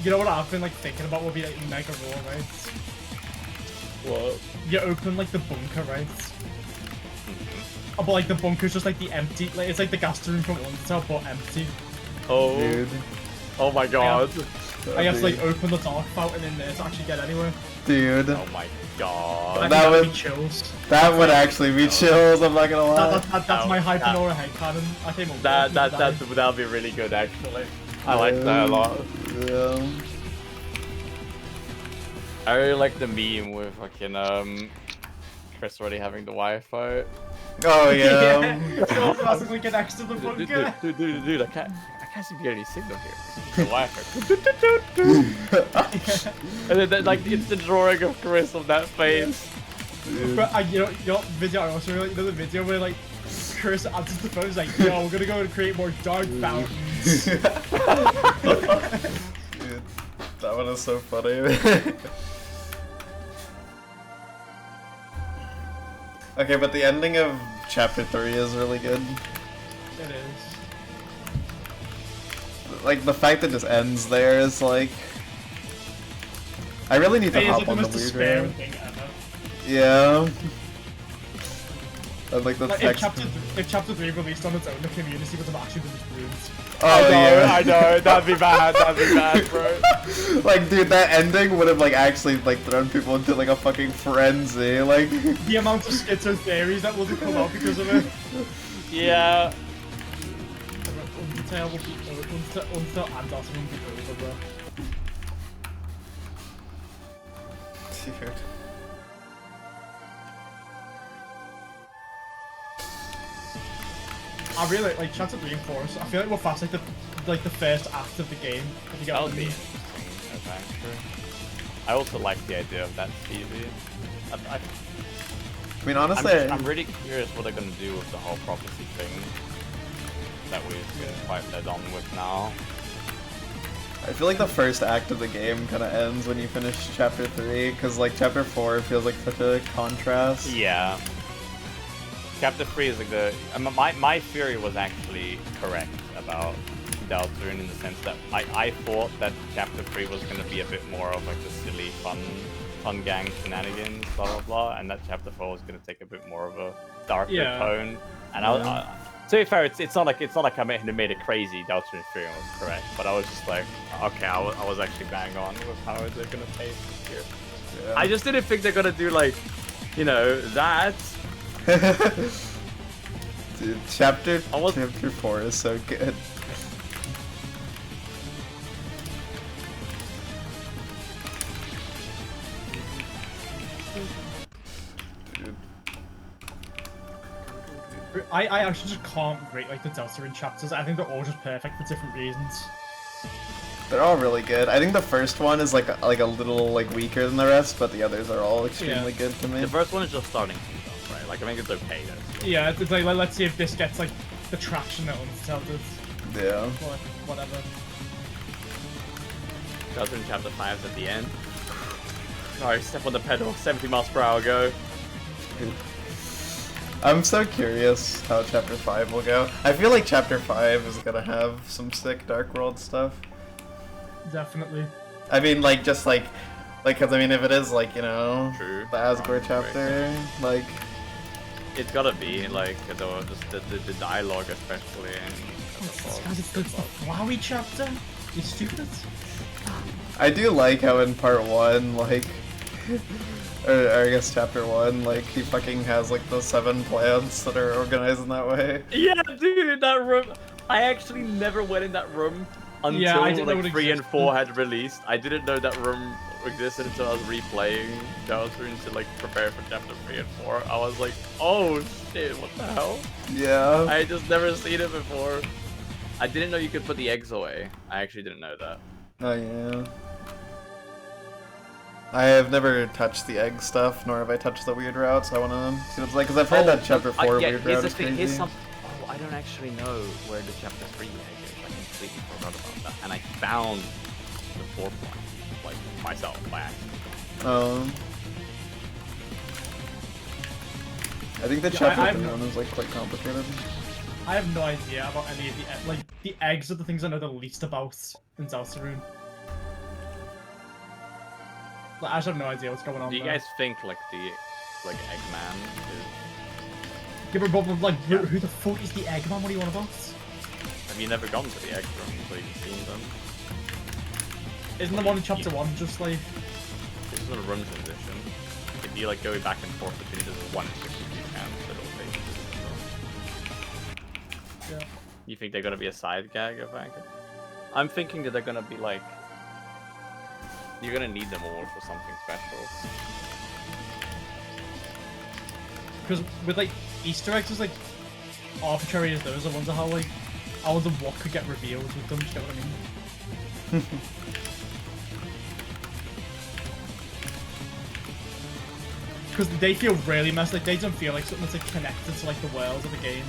You know what I've been like thinking about would be like Mega Raw, right? What? You open like the bunker, right? Oh, but like the bunker's just like the empty, like it's like the gas room from Undertale but empty. Oh, Dude. oh my god. I have to like open the dark fountain in there to actually get anywhere. Dude. Oh my god. I That think would be chills. That would actually be chills, I'm not gonna lie. That's my Hypernova headcanon. I came up That'd be really good actually. I like that a lot. Yeah. I really like the meme with fucking Chris already having the Wi-Fi. Oh yeah. So fast we get next to the bunker. Dude, I can't seem to get any signal here. The Wi-Fi. And then like it's the drawing of Chris on that face. But you know video I also really like, the video where like Chris answers the phone, he's like, yo, we're gonna go and create more dark fountains. Dude, that one is so funny. Okay, but the ending of chapter 3 is really good. It is. Like, the fact that it just ends there is like... I really need to hop on the weird despairing thing ever. Yeah. And like the Like, text... if chapter 3 released on its own, the community would have actually been ruined. Oh, yeah. I know, that'd be bad, bro. Like, dude, that ending would have like actually like thrown people into like a fucking frenzy. Like The amount of schizo theories that would have come out because of it. Yeah. Undertale will be Undertale and Dotson will be over, bro. dude. I really like chapter 3 and 4. So I feel like we're fast like the first act of the game. If you get That what would I be mean. interesting, adventure. I also like the idea of that TV. I mean, honestly, I'm really curious what they're gonna do with the whole prophecy thing that we've been quite led on with now. I feel like the first act of the game kind of ends when you finish chapter 3, because like chapter 4 feels like such a contrast. Yeah. Chapter 3 is like the... my theory was actually correct about Deltarune in the sense that I thought that chapter 3 was going to be a bit more of like the silly, fun gang shenanigans, blah blah blah, and that chapter 4 was going to take a bit more of a darker tone. And to be fair, it's not like I made it crazy. Deltarune 3 was correct, but I was just like, okay, I was actually bang on with how they're going to pace it here. Yeah. I just didn't think they're going to do like, you know, that. Dude, chapter 4 is so good. Dude. I actually just can't rate like the Deltarune chapters. I think they're all just perfect for different reasons. They're all really good. I think the first one is like a little like weaker than the rest, but the others are all extremely good to me. The first one is just starting things off, right? Like I think it's okay though. Yeah, it's like let's see if this gets like the traction that Undertale did. Yeah. Or whatever. Deltarune chapter 5 is at the end. Alright, step on the pedal, 70 miles per hour, go. I'm so curious how chapter 5 will go. I feel like chapter 5 is gonna have some sick Dark World stuff. Definitely. I mean, like, just like, cause I mean, if it is like, you know, True. the Asgore chapter, like... It's gotta be, like, the dialogue especially, and... It's the Flowey chapter? You stupid? I do like how in part 1, like... or I guess chapter 1, like, he fucking has, like, the 7 plants that are organized in that way. Yeah, dude, that room! I actually never went in that room until, like, 3 and 4 had released. I didn't know that room existed until I was replaying Deltarune to, like, prepare for chapter 3 and 4. I was like, oh shit, what the hell? Yeah. I had just never seen it before. I didn't know you could put the eggs away. I actually didn't know that. Oh, yeah. I have never touched the egg stuff, nor have I touched the weird routes. I want to see what it's like, because I've heard that chapter 4 weird route is crazy. Oh, I don't actually know where the chapter 3 egg is. I completely forgot about that. And I found the 4th one, like, myself, by accident. I think the Yeah, chapter I'm- one is like quite complicated. I have no idea about any of the eggs are the things I know the least about in Deltarune. Like, I just have no idea what's going on Do you there. guys think like the Eggman is? Yeah, but who the fuck is the Eggman? What do you want about? Have you never gone to the egg rooms or even seen them? Isn't the one in chapter 1 just like... This is a run transition. If you like go back and forth between the 1 and 6 you can, but it'll take you. Yeah. You think they're gonna be a side gag, I think? I'm thinking that they're gonna be like... You're gonna need them all for something special. Because with like Easter eggs as like arbitrary as those, I wonder how like... I wonder what could get revealed with them, do you get what I mean? Because they feel really messed, like they don't feel like something that's like connected to like the world of the game.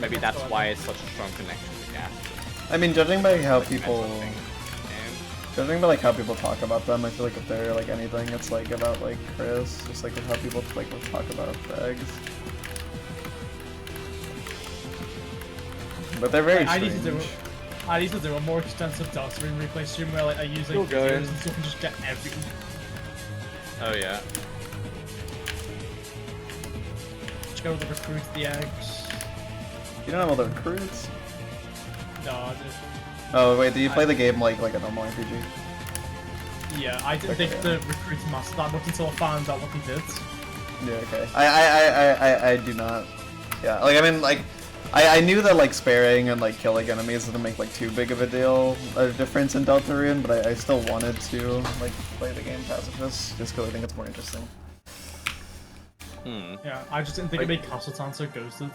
Maybe that's why it's such a strong connection to Gas. I mean, judging by how Like, people, mental thing. judging by like how people talk about them, I feel like if they're like anything, it's like about like Chris, just like with how people like would talk about the eggs. But they're very I strange. need to do a more extensive Deltarune replay stream where like I use like Still going. videos and stuff and just get everything. Oh yeah. Just go to recruit the eggs. You don't have all the recruits? No, I did. Oh wait, do you play the game like a normal RPG? Yeah, I didn't Okay, think the recruits mastered that much until I found out what he did. Yeah, okay. I do not. Yeah, like I mean, like I knew that like sparing and like killing enemies didn't make like too big of a deal of difference in Deltarune, but I still wanted to like play the game pacifist just because I think it's more interesting. Yeah, I just didn't think it made Castletown so ghosted.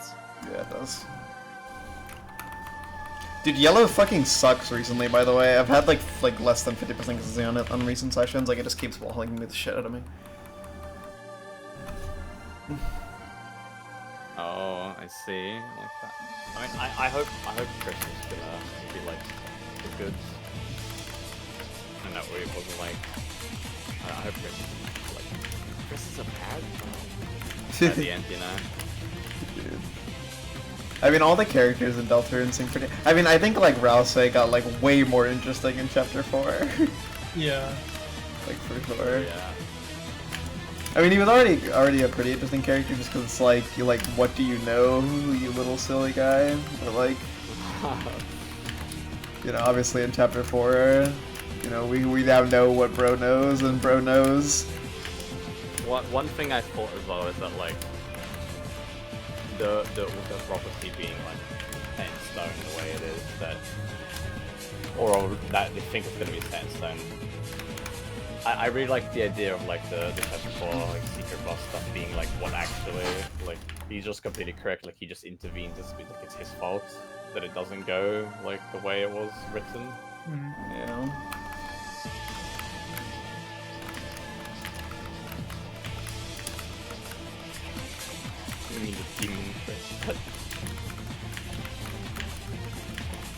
Yeah, it does. Dude, yellow fucking sucks recently, by the way. I've had like less than 50% consistency on it on recent sessions. Like it just keeps walling the shit out of me. Oh, I see. Like that. I mean, I hope Chris is gonna be like the goods, and that way it wasn't like. I hope Chris is like Chris is a bad guy at the end, you know. Dude. I mean, all the characters in Deltarune seem pretty. I mean, I think like Rouse got like way more interesting in Chapter 4. Yeah. Like for sure. Yeah. I mean, he was already a pretty interesting character just because it's like, you like, what do you know, you little silly guy? But like, you know, obviously in Chapter 4, you know, we now know what Bro knows, and Bro knows. One thing I thought as well is that like the prophecy being like set in stone the way it is, that or that they think it's gonna be set in stone. I really like the idea of like the Chapter 4 like secret boss stuff being like what actually like he's just completely correct, like he just intervened to speak like it's his fault that it doesn't go like the way it was written. Yeah. I mean the demon Chris.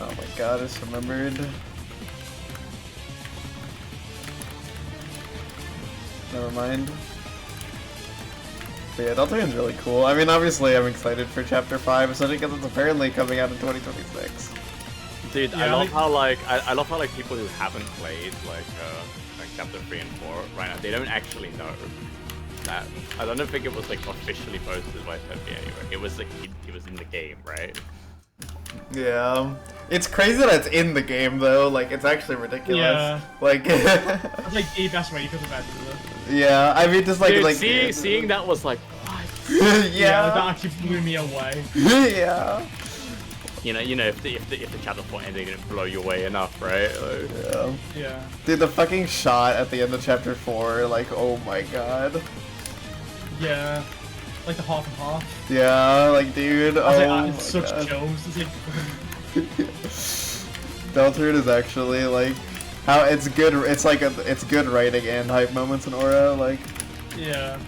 Oh my god, I just remembered. Never mind. But yeah, Deltarune's really cool. I mean, obviously I'm excited for Chapter 5, especially because it's apparently coming out in 2026. Dude, Yeah, I love how like I love how like people who haven't played like Chapter 3 and 4 right now, they don't actually know that. I don't think it was like officially posted by Sophie anyway. It was like it was in the game, right? Yeah. It's crazy that it's in the game though, like it's actually ridiculous. Yeah. Like That's like the best way you could have ended it. yeah, I mean just like Dude, like seeing that was like what? Yeah, that yeah. actually blew me away. Yeah. You know if the Chapter 4 ending didn't blow you away enough, right? Like, Yeah. Yeah. Dude, the fucking shot at the end of Chapter 4, like oh my god. Yeah. Like the half and half. Yeah, like dude, I was oh like, my it's such god. chills. It's like, Deltarune is actually like how it's good. It's like it's good writing and hype moments in Aura. Like yeah.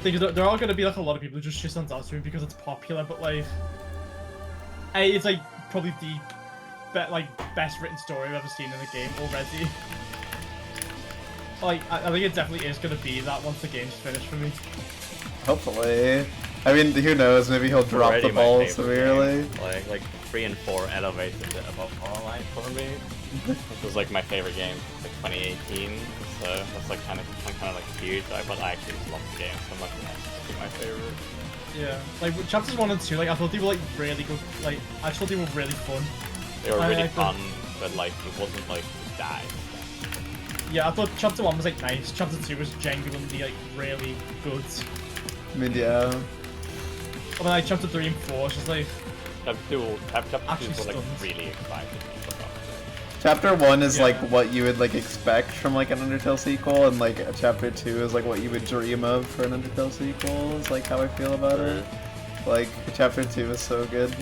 There are gonna be like a lot of people who just shit on Deltarune because it's popular, but like, A, it's like probably the best written story I've ever seen in a game already. Like, I think it definitely is gonna be that once the game's finished for me. Hopefully. I mean, who knows? Maybe he'll drop Already the my ball favorite severely. game. Like 3 and 4 elevated it above Online for me. It was like my favorite game, like 2018. So that's like kind of like huge. But I actually just love the game so much. It's my favorite. Yeah, like chapters 1 and 2, like I thought they were like really good. Like I just thought they were really fun. They were really thought- fun, but like it wasn't like that. Yeah, I thought chapter 1 was like nice. Chapter 2 was genuinely like really good. I mean, yeah. But like chapter 3 and 4 was just like Chapter 2 Actually was like stuns. really excited me about it. Chapter 1 is Yeah. like what you would like expect from like an Undertale sequel, and like Chapter 2 is like what you would dream of for an Undertale sequel, is like how I feel about it. Like, Chapter 2 is so good.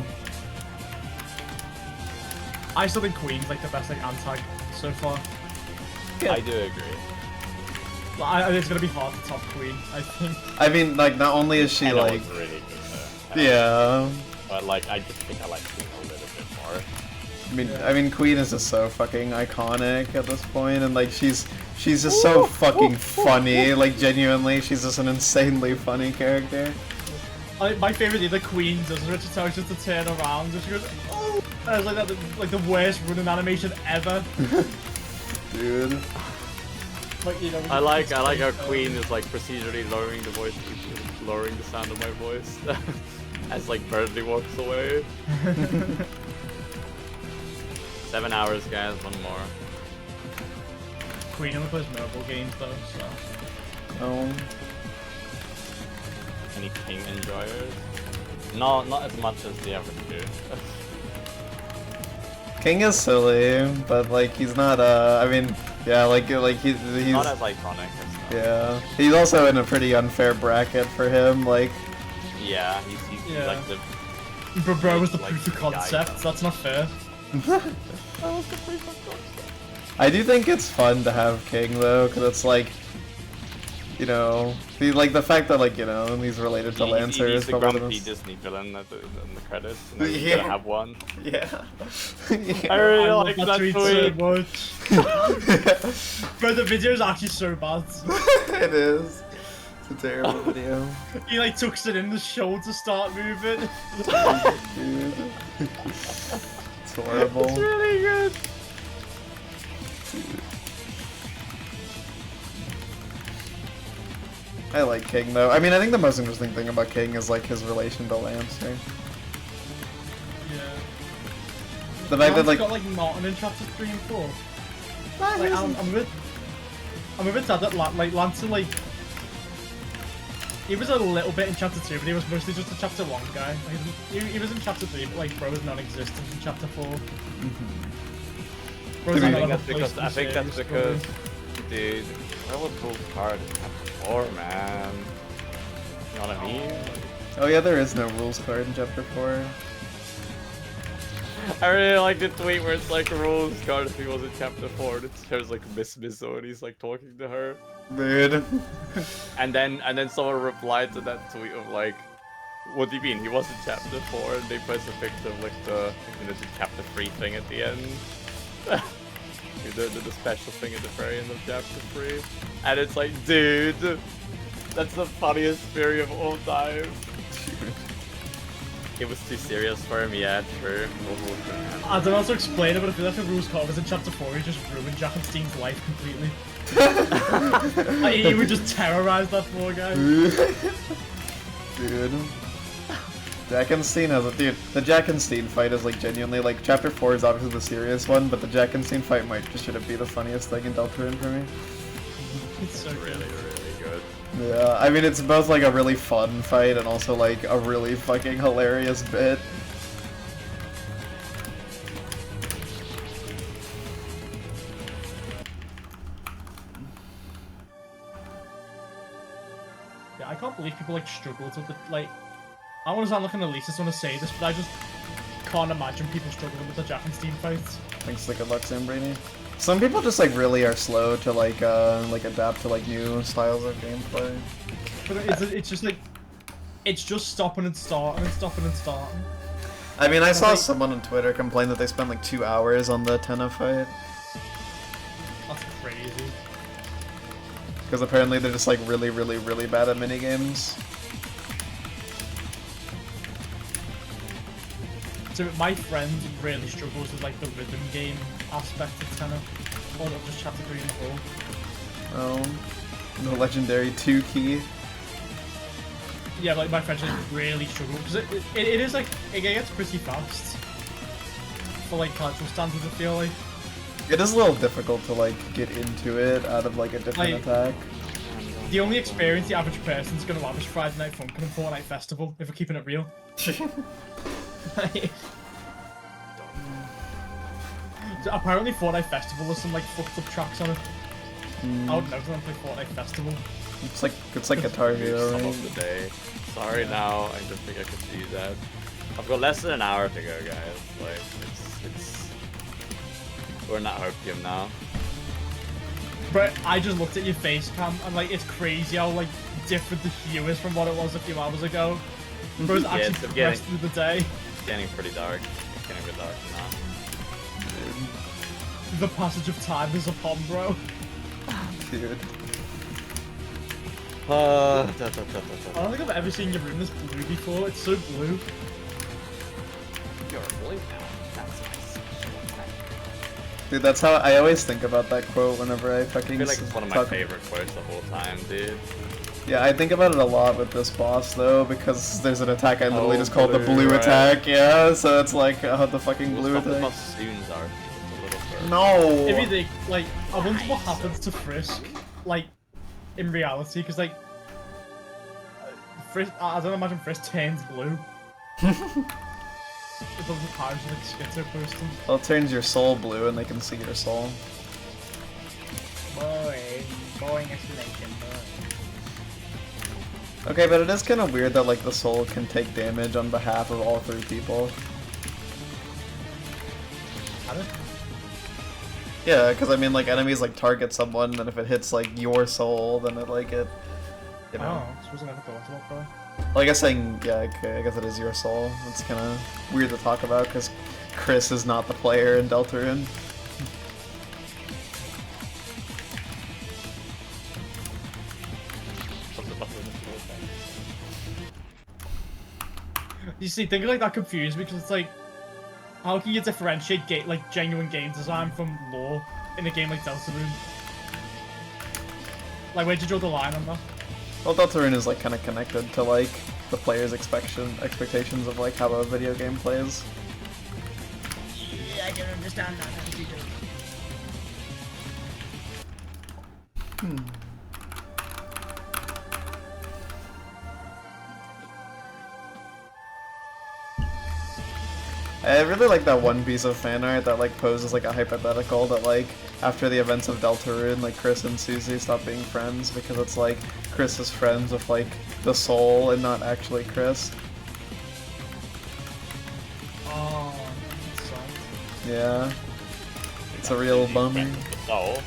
I still think Queen's like the best like anti so far. Yeah. I do agree. Like, it's gonna be hard to top Queen, I think. I mean, like, not only is she And it like... was really good though. Yeah. But like, I just think I like Queen a little bit more. I mean, Queen is just so fucking iconic at this point, and like, she's just so fucking funny, like, genuinely, she's just an insanely funny character. My favorite is the Queen does Richard tells just to turn around and she goes, oh! And it's like that, like the worst running animation ever. Dude. Like, you know, I like how Queen is like procedurally lowering the voice, lowering the sound of my voice as like Bradley walks away. 7 hours, guys. One more. Queen only plays mobile games though, so. Oh. Any King enjoyers? No, not as much as the average do. King is silly, but like, he's not, I mean, yeah, like he's... Not as iconic as stuff. Yeah. He's also in a pretty unfair bracket for him, like... Yeah, he's Yeah. like the. Bro was the like, proof of the guy concept, from- that's not fair. I do think it's fun to have King though, because it's like, you know, like the fact that like, you know, he's related to Lancer He's is the probably the grumpy most... Disney villain at in the credits. And then Yeah. he's gonna have one. Yeah. I really I love like that that tweet tweet. so much. Bro, the video is actually so bad. It is. It's a terrible video. He like tucks it in the shoulder to start moving. Dude. It's horrible. It's really good. I like King though. I mean, I think the most interesting thing about King is like his relation to Lancer. Yeah. The fact that like... got like Martin in chapters 3 and 4. Like, I'm a bit sad that Lancer like he was a little bit in chapter 2, but he was mostly just a chapter 1 guy. Like, he was in chapter 3, but like bro was non-existent in chapter 4. Bro's I on think another I place in the think that's series, because, probably. dude, where was Rule's card in chapter 4, man? You know what I mean? Oh yeah, there is no rules card in chapter 4. I really like the tweet where it's like Rule's card if he was in chapter 4, and it shows like Miss Mizzo and he's like talking to her. Dude. And then someone replied to that tweet of like, what do you mean? He was in chapter 4 and they post a picture of like the chapter 3 thing at the end. the special thing at the very end of chapter 3. And it's like, dude, that's the funniest theory of all time. It was too serious for him, yeah, true. I don't know how to explain it, but I feel like if Rule's card was in chapter 4, he just ruined Jackenstein's life completely. Like, he would just terrorize that poor guy. Dude. Jackenstein has a... Dude, the Jackenstein fight is like genuinely like... Chapter 4 is obviously the serious one, but the Jackenstein fight might just be the funniest thing in Deltarune for me. It's so Really, really good. Yeah, I mean it's both like a really fun fight and also like a really fucking hilarious bit. Yeah, I can't believe people like struggle with the like. I don't want to sound like an elitist when I say this, but I just can't imagine people struggling with the Jackenstein fights. Thanks for the good luck, Sambrainy. Some people just like really are slow to like adapt to like new styles of gameplay. But it's just like it's just stopping and starting and stopping and starting. I mean, I saw someone on Twitter complain that they spent like 2 hours on the Tenna fight. That's crazy. Because apparently they're just like really, really, really bad at minigames. So my friend really struggles with like the rhythm game aspect of Tenna. Hold up, just chapter 3 in the hole. Oh, the legendary 2 key. Yeah, like my friend just really struggles because it is like it gets pretty fast for like casual standards. I feel like It is a little difficult to like get into it out of like a different attack. the only experience the average person's gonna have is Friday Night Funkin' and Fortnite Festival, if we're keeping it real. So apparently Fortnite Festival has some like fucked up tracks on it. I would never play Fortnite Festival. It's like Guitar Hero, Some right? of the day. Sorry now, I don't think I can see that. I've got less than an hour to go, guys. Like, it's... We're in that opium now. But I just looked at your face cam and like it's crazy how like different the hue is from what it was a few hours ago. But it's actually it's progressed through the day. It's getting pretty dark. It's getting a bit dark now. The passage of time is upon, bro. Dude. I don't think I've ever seen your room this blue before. It's so blue. You're blue now. That's nice. Dude, that's how I always think about that quote whenever I fucking I feel like it's one of my talk- favorite quotes the whole time, dude. Yeah, I think about it a lot with this boss though, because there's an attack I literally just called the blue right. attack, yeah, so it's like the fucking blue Stop the attack. bassoons are just a little further. No! If you think, like, I wonder what happens to Frisk, like, in reality, because, like, Frisk, I don't imagine Frisk turns blue. It doesn't powers like schizo person. Well, it turns your soul blue and they can see your soul. Boring explanation, Okay, but it is kind of weird that like the soul can take damage on behalf of all 3 people. Yeah, because I mean like enemies like target someone and if it hits like your soul then it like it, you know. Oh, this wasn't ever thought about, bro. Well, I guess saying, yeah, okay, I guess it is your soul. It's kind of weird to talk about because Chris is not the player in Deltarune. You see, things like that confuse me because it's like, how can you differentiate like genuine game design from lore in a game like Deltarune? Like, where'd you draw the line on that? Well, Deltarune is like kind of connected to like the player's expectations of like how a video game plays. Yeah, I can understand that. I really like that one piece of fan art that like poses like a hypothetical that like after the events of Deltarune, like Chris and Susie stop being friends because it's like Chris is friends with like the soul and not actually Chris. Oh, that sucks. Yeah. It's a real bummer. So,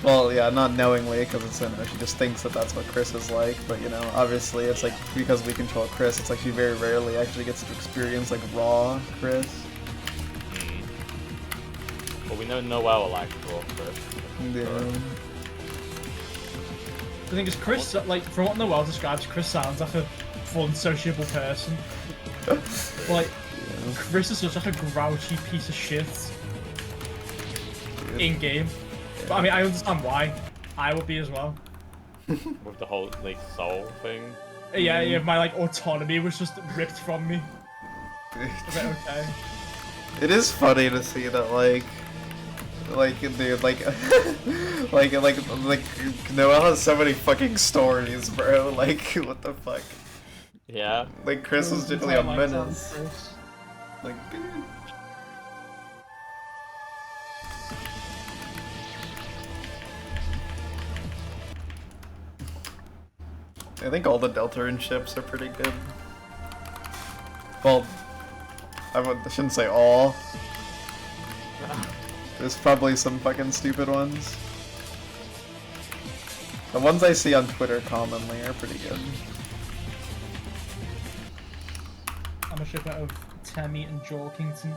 Well, yeah, not knowingly, because it's, you know, she just thinks that that's what Chris is like, but, you know, obviously it's like, because we control Chris, it's like she very rarely actually gets to experience, like, raw Chris. but we know Noelle likes raw Chris. Yeah. The thing is, Chris, like, from what Noelle describes, Chris sounds like a fun, sociable person. But, like, Chris is such like a grouchy piece of shit in-game. But, I mean, I understand why. I would be as well. With the whole, like, soul thing. Yeah, yeah, my, like, autonomy was just ripped from me. Is that okay? It is funny to see that, dude, like, Noelle has so many fucking stories, bro. Like, what the fuck? Yeah. Like, Chris was definitely a menace. Like, dude. I think all the Deltarune ships are pretty good. Well, I shouldn't say all. There's probably some fucking stupid ones. The ones I see on Twitter commonly are pretty good. I'm a ship out of Temmie, and Jorkington.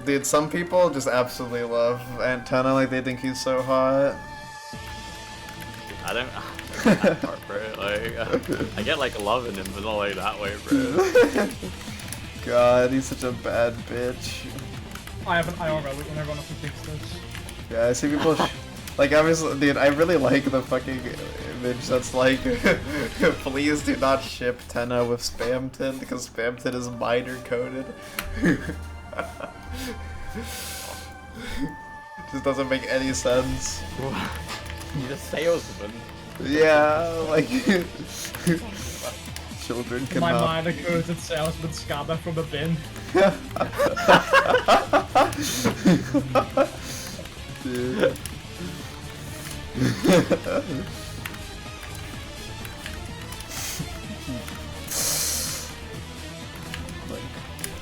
Dude, some people just absolutely love Antenna, like they think he's so hot. I don't get that part, bro. Like, I get like loving him, but not like that way, bro. God, he's such a bad bitch. I have an IRL when everyone else thinks this. Yeah, I see people like obviously, dude, I really like the fucking image that's like, please do not ship Tenna with Spamton because Spamton is minor coded. Just doesn't make any sense. He's a salesman. Yeah, like children My cannot. minor coded salesman scabber from a bin. Dude.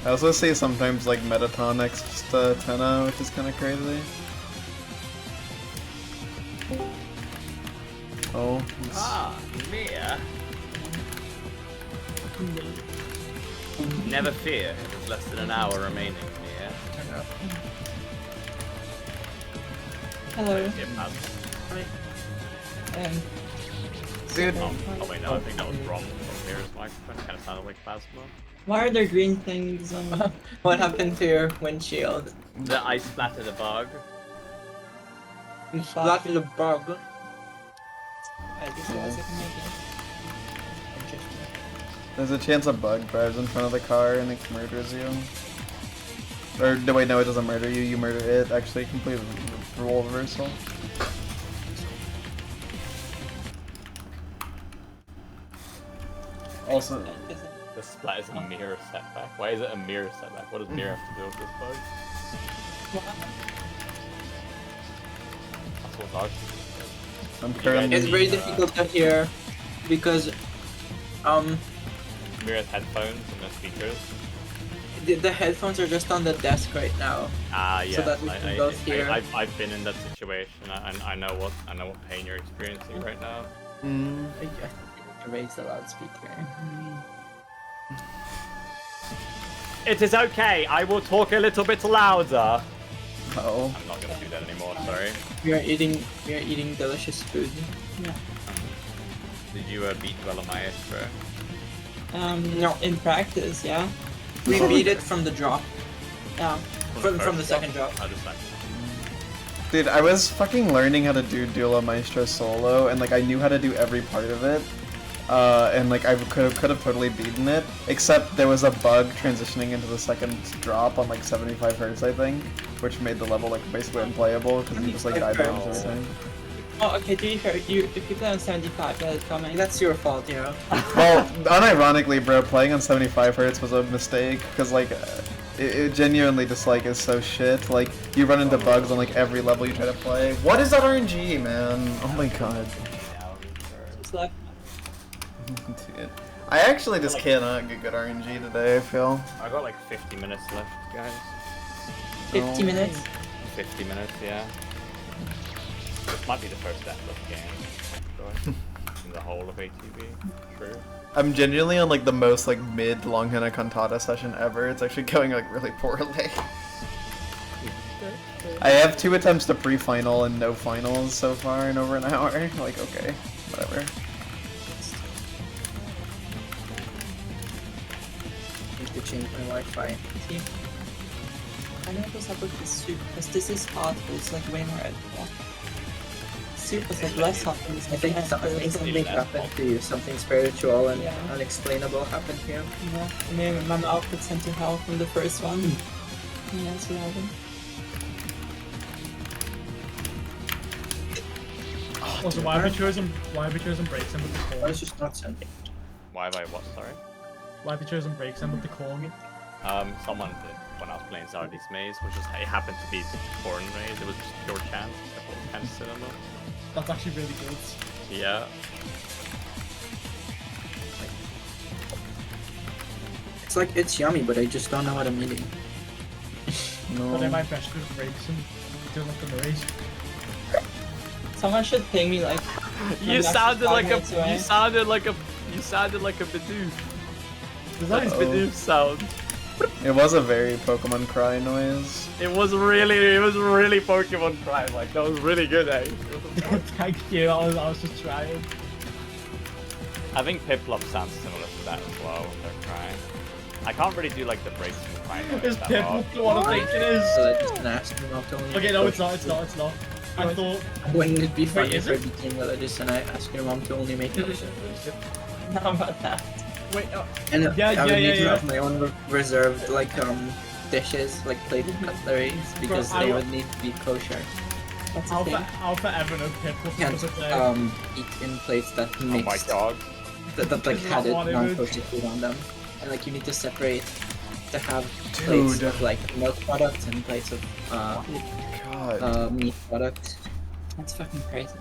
I also see sometimes like Metatonics just Tenna, which is kind of crazy. Oh. Ah, Mia. Never fear, there's less than an hour remaining, Mia. Hello. Get past. Dude. Oh wait, no, I think that was wrong from Mira's microphone. It kind of sounded like Phasma. Why are there green things on? What happened to your windshield? The ice splattered a bug. You splattered a bug. There's a chance a bug drives in front of the car and it murders you. Or no, wait, no, it doesn't murder you. You murder it. Actually, complete role reversal. Also, The splat is a mirror setback. Why is it a mirror setback? What does mirror have to do with this bug? That's what dogs do. I'm currently. It's very difficult to hear because Mirror's headphones and the speakers. the headphones are just on the desk right now. Ah, yeah. So that we can both hear. I've been in that situation. I know what pain you're experiencing right now. I think you can raise the loudspeaker. It is okay. I will talk a little bit louder. Oh. I'm not gonna do that anymore. Sorry. We are eating delicious food. Yeah. Did you beat Velomaeus, bro? No, in practice, yeah. We beat it from the drop. Yeah. From the second drop. I just like. Dude, I was fucking learning how to do Duelo Maestro solo, and like I knew how to do every part of it. And like I could have totally beaten it, except there was a bug transitioning into the second drop on like 75 Hz, I think, which made the level like basically unplayable because you just like died almost every time. Oh, okay, to be fair, if you play on 75, that's coming. That's your fault, you know. Well, unironically, bro, playing on 75 Hz was a mistake because like it genuinely just like is so shit. Like you run into bugs on like every level you try to play. What is that RNG, man? Oh my god. It's like Dude. I actually just cannot get good RNG today, I feel. I got like 50 minutes left, guys. 50 minutes. 50 minutes, yeah. This might be the first deathless game in the whole of ATV. True. I'm genuinely on like the most like mid Longhena Cantata session ever. It's actually going like really poorly. I have 2 attempts to pre-final and no finals so far in over an hour. Like, okay, whatever. To change my Wi-Fi. See? I know what's up with this soup, because this is hot, but it's like way more edible. Soup was like less hot than this. I think something happened to you. Something spiritual and unexplainable happened to you. Yeah. Maybe my mouth got sent to hell from the first one. Yeah, that's what happened. Also, why have we chosen breaks in with the I corn? was just not sending. Why have I what, sorry? Why have we chosen breaks in with the corn? Someone did when I was playing Zardy's Maze, which is it happened to be the corn maze. It was just pure chance. I thought it was kind of cinema. That's actually really good. Yeah. It's like, it's yummy, but I just don't know what I'm eating. But they No. might best with breaks and doing like the noise. Someone should ping me like. You sounded like a away. you sounded like a Bidoof. Does That's that? Uh-oh. Bidoof sound. It was a very Pokemon cry noise. It was really Pokemon Cry. Like that was really good, eh? Thank you. I was just trying. I think Piplup sounds similar to that as well when they're crying. I can't really do like the breaks and crying noise Is that Piplup well. the one I think it is? So that's just an astronaut only. Okay, no, it's not. It's not. It's not. I thought. Wouldn't it be funny is if I it? became religious and I asked your mom to only make it? How about that? Wait. And Yeah, I would need to yeah. have my own reserved like dishes, like plated cutlery, because I they will- would need to be kosher. That's a I'll, thing. I'll forever know Piplup Can't because of that. eat in plates that Oh my mixed god. that like Is had that it what it non-kosher is? food on them, and like you need to separate to have Dude. plates of like milk products and plates of God. meat products. That's fucking crazy.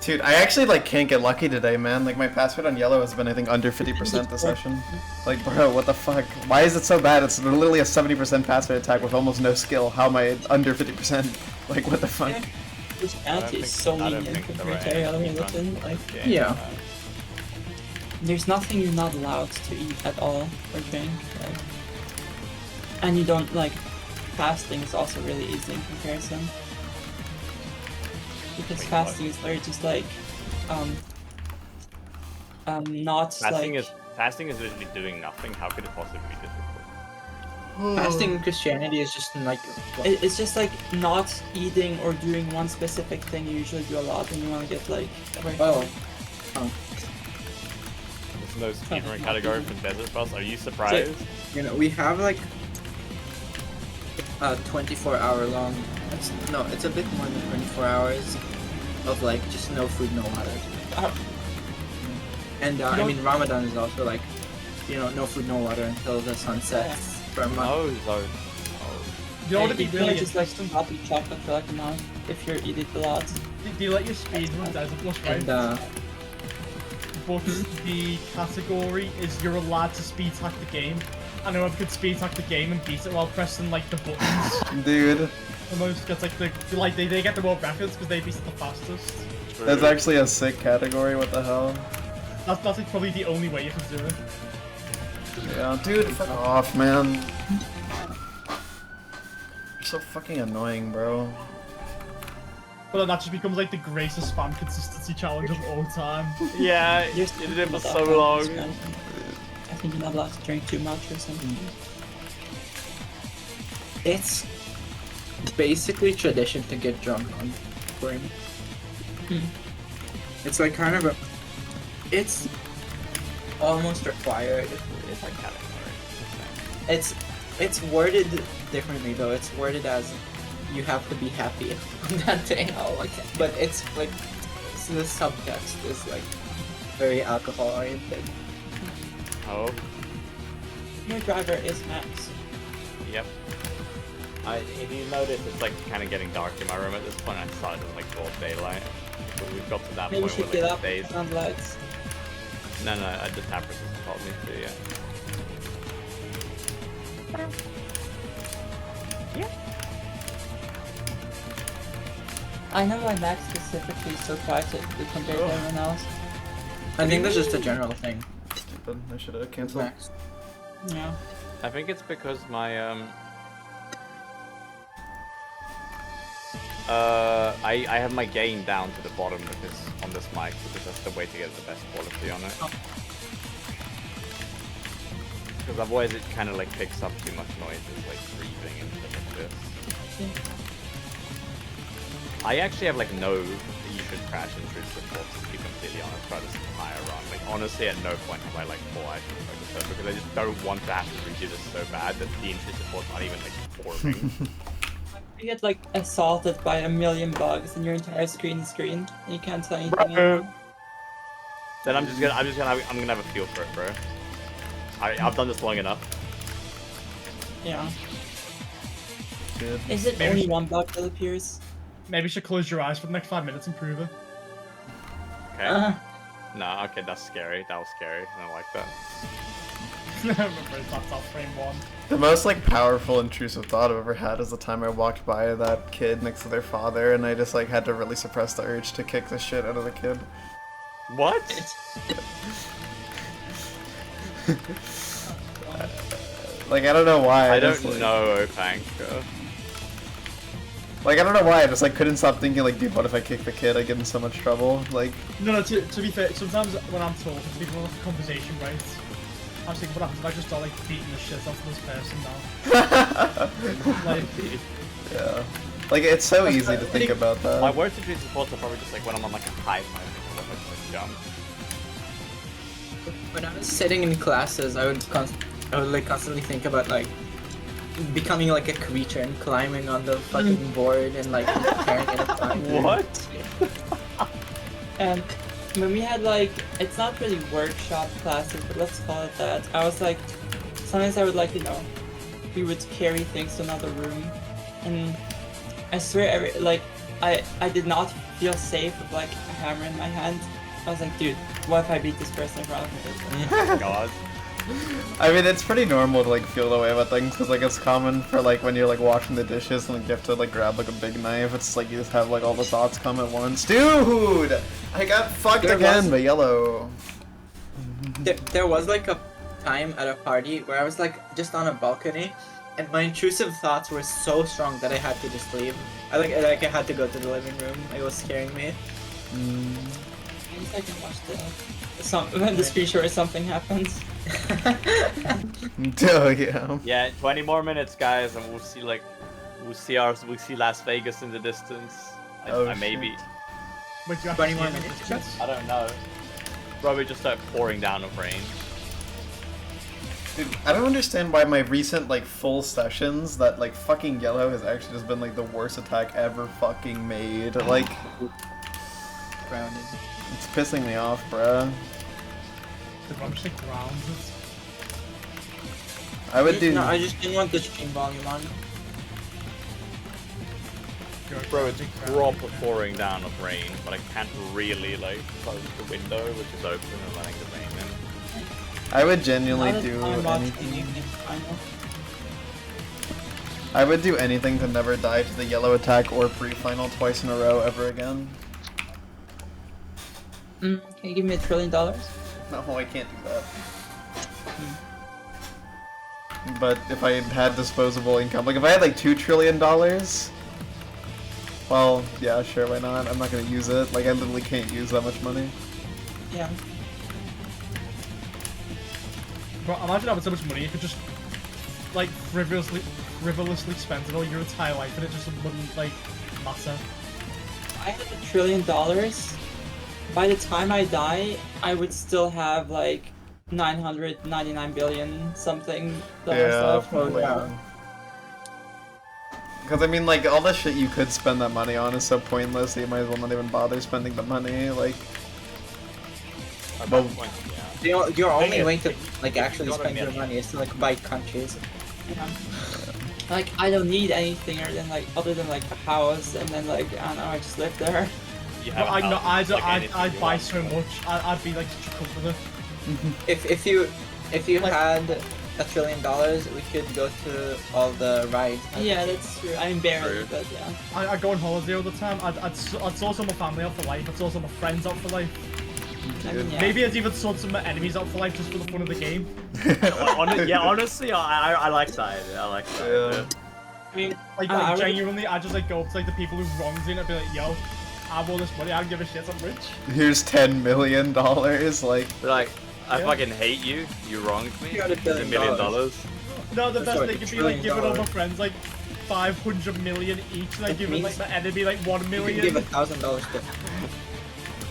Dude, I actually like can't get lucky today, man. Like my pass rate on yellow has been I think under 50% this session. Like bro, what the fuck? Why is it so bad? It's literally a 70% pass rate attack with almost no skill. How am I under 50%? Like what the fuck? Yeah. This bounty is so I don't lenient think the compared to right every other answer is religion. run Like, game, Yeah. there's nothing you're not allowed to eat at all or drink. Like, and you don't like. Fasting is also really easy in comparison. Because Wait, fasting is literally just like, not Fasting is literally doing nothing. How could it possibly be difficult? Fasting in Christianity is just like It's just like not eating or doing one specific thing you usually do a lot and you want to get like away from oh. it. There's no speedrun category for Desert Bus. Are you surprised? You know, we have like a 24-hour long. It's a bit more than 24 hours of like just no food, no water. And I mean, Ramadan is also like, you know, no food, no water until the sun sets for a month. Oh, so. You know what would You be really really just like interesting? not eat chocolate for like a month if you're eating a lot. Do you let your speedrun Desert Bus, right? And But the category is you're allowed to speed hack the game. I know I could speed hack the game and beat it while pressing like the buttons. Dude, Almost gets like they get the world records because they beat it the fastest. that's actually a sick category. What the hell? That's like probably the only way you can do it. Yeah, dude, fuck off, man. You're so fucking annoying, bro. But then that just becomes like the greatest spam consistency challenge of all time. Yeah, you You're did it for not so allowed to long. spend. I think you're not allowed to drink too much or something. it's basically tradition to get drunk on spring. It's like kind of it's almost required. It's like category. It's worded differently though. It's worded as you have to be happy on that day. Oh, okay. But it's like the subtext is like very alcohol oriented. Oh, Your driver is Max. yep. If you notice, it's like kind of getting dark in my room at this point. I started in like broad daylight. But we've got to that Maybe you point should where get like up the days. on lights. No, the tappers has told me to. Yeah. I know why Max specifically is so quiet compared to everyone else. I think that's just a general thing. Stupid. I should have canceled. Max. Yeah. I think it's because my I have my gain down to the bottom because on this mic because that's the way to get the best quality on it. Oh. Because otherwise it kind of like picks up too much noise, it's like breathing and stuff like this. Yeah. I actually have like no you should crash intrude support to be completely honest throughout this entire run. Like honestly at no point have I like full action focus on it, because I just don't want to have to redo this so bad that the intrude support's not even like forming. You get like assaulted by a million bugs and your entire screen is green and you can't tell anything else. Then I'm gonna have a feel for it, bro. I've done this long enough. Yeah. Dude. Is it Maybe- only one bug that appears? Maybe you should close your eyes for the next 5 minutes and prove it. Okay. No, okay, that's scary. That was scary. I don't like that. Remember, that's top frame 1. The most like powerful intrusive thought I've ever had is the time I walked by that kid next to their father, and I just like had to really suppress the urge to kick the shit out of the kid. What? Like, I don't know why. I just, don't like, know, Panko. Like, I don't know why. I just like couldn't stop thinking like, dude, what if I kick the kid? I get in so much trouble. Like, No, to be fair, sometimes when I'm talking to people in like a conversation, right, I'm thinking, what happens if I just start like beating the shit off this person now? Like, yeah. Like, it's so easy to think about My that. worst situation thoughts are probably just like when I'm on like a high time, I think I just jump. When I was sitting in classes, I would like constantly think about like becoming like a creature and climbing on the fucking board and like preparing it apart. What? And when we had like, it's not really workshop classes, but let's call it that. I was like, sometimes I would like, we would carry things to another room, and I swear, I did not feel safe with like a hammer in my hand. I was like, dude, what if I beat this person in front of me? Oh my god. I mean, it's pretty normal to like feel the way about things because like it's common for like when you're like washing the dishes and like you have to like grab like a big knife. It's like you just have like all the thoughts come at once. Dude, I got fucked again by yellow. There was like a time at a party where I was like just on a balcony, and my intrusive thoughts were so strong that I had to just leave. I had to go to the living room. It was scaring me. At least I can watch the screenshot where something happens. Oh yeah. Yeah, 20 more minutes, guys, and we'll see Las Vegas in the distance. Oh, I maybe. shit. would you 20 actually more see it? minutes. I don't know. Probably just start pouring down of rain. Dude, I don't understand why my recent like full sessions that like fucking yellow has actually just been like the worst attack ever fucking made. Like, Grounded. it's pissing me off, bruh. The rubbish like grounds it. I would do. No, I just didn't want the stream volume on. Bro, it's proper pouring down of rain, but I can't really like close the window, which is open, and letting the rain in. I would genuinely Not do I'm watching anything. evening final. I would do anything to never die to the yellow attack or pre-final twice in a row ever again. Can you give me $1 trillion? No, I can't do that. But if I had disposable income, like if I had like $2 trillion, well, yeah, sure, why not? I'm not gonna use it. Like I literally can't use that much money. Yeah. Bro, imagine having so much money you could just like frivolously spend it all your entire life and it just wouldn't like matter. If I had $1 trillion, by the time I die, I would still have like 999 billion something Yeah, stuff. probably. yeah. Because I mean, like all the shit you could spend that money on is so pointless that you might as well not even bother spending the money. Like, At Well- that point, yeah. Your only Yeah. way to like actually Not a spend your million. money is to like buy countries. Yeah. Like I don't need anything other than like a house, and then like I don't know, I just live there. You But have a I house, like anything I'd you buy want. so much. I'd be like such a cunt with it. If you Like- had $1 trillion, we could go to all the rides. Yeah, that's true. I mean barely, True. but yeah. I'd go on holiday all the time. I'd sort some of my family out for life. I'd sort some of my friends out for life. I mean, yeah. Maybe I'd even sort some of my enemies out for life just for the fun of the game. Honestly, I like that idea. I like that Yeah. idea. I mean, Like, I really- genuinely, I'd just like go up to like the people who wronged me and I'd be like, yo, I have all this money, I don't give a shit, I'm rich. here's $10 million. Like, Like, I Yeah. fucking hate you. You wronged me. You got $1 Here's $1 billion. million. No, the That's best like thing $1 could be like trillion giving all my dollars. friends like 500 million each, and like giving like means- my enemy like 1 You million. could give $1,000 to.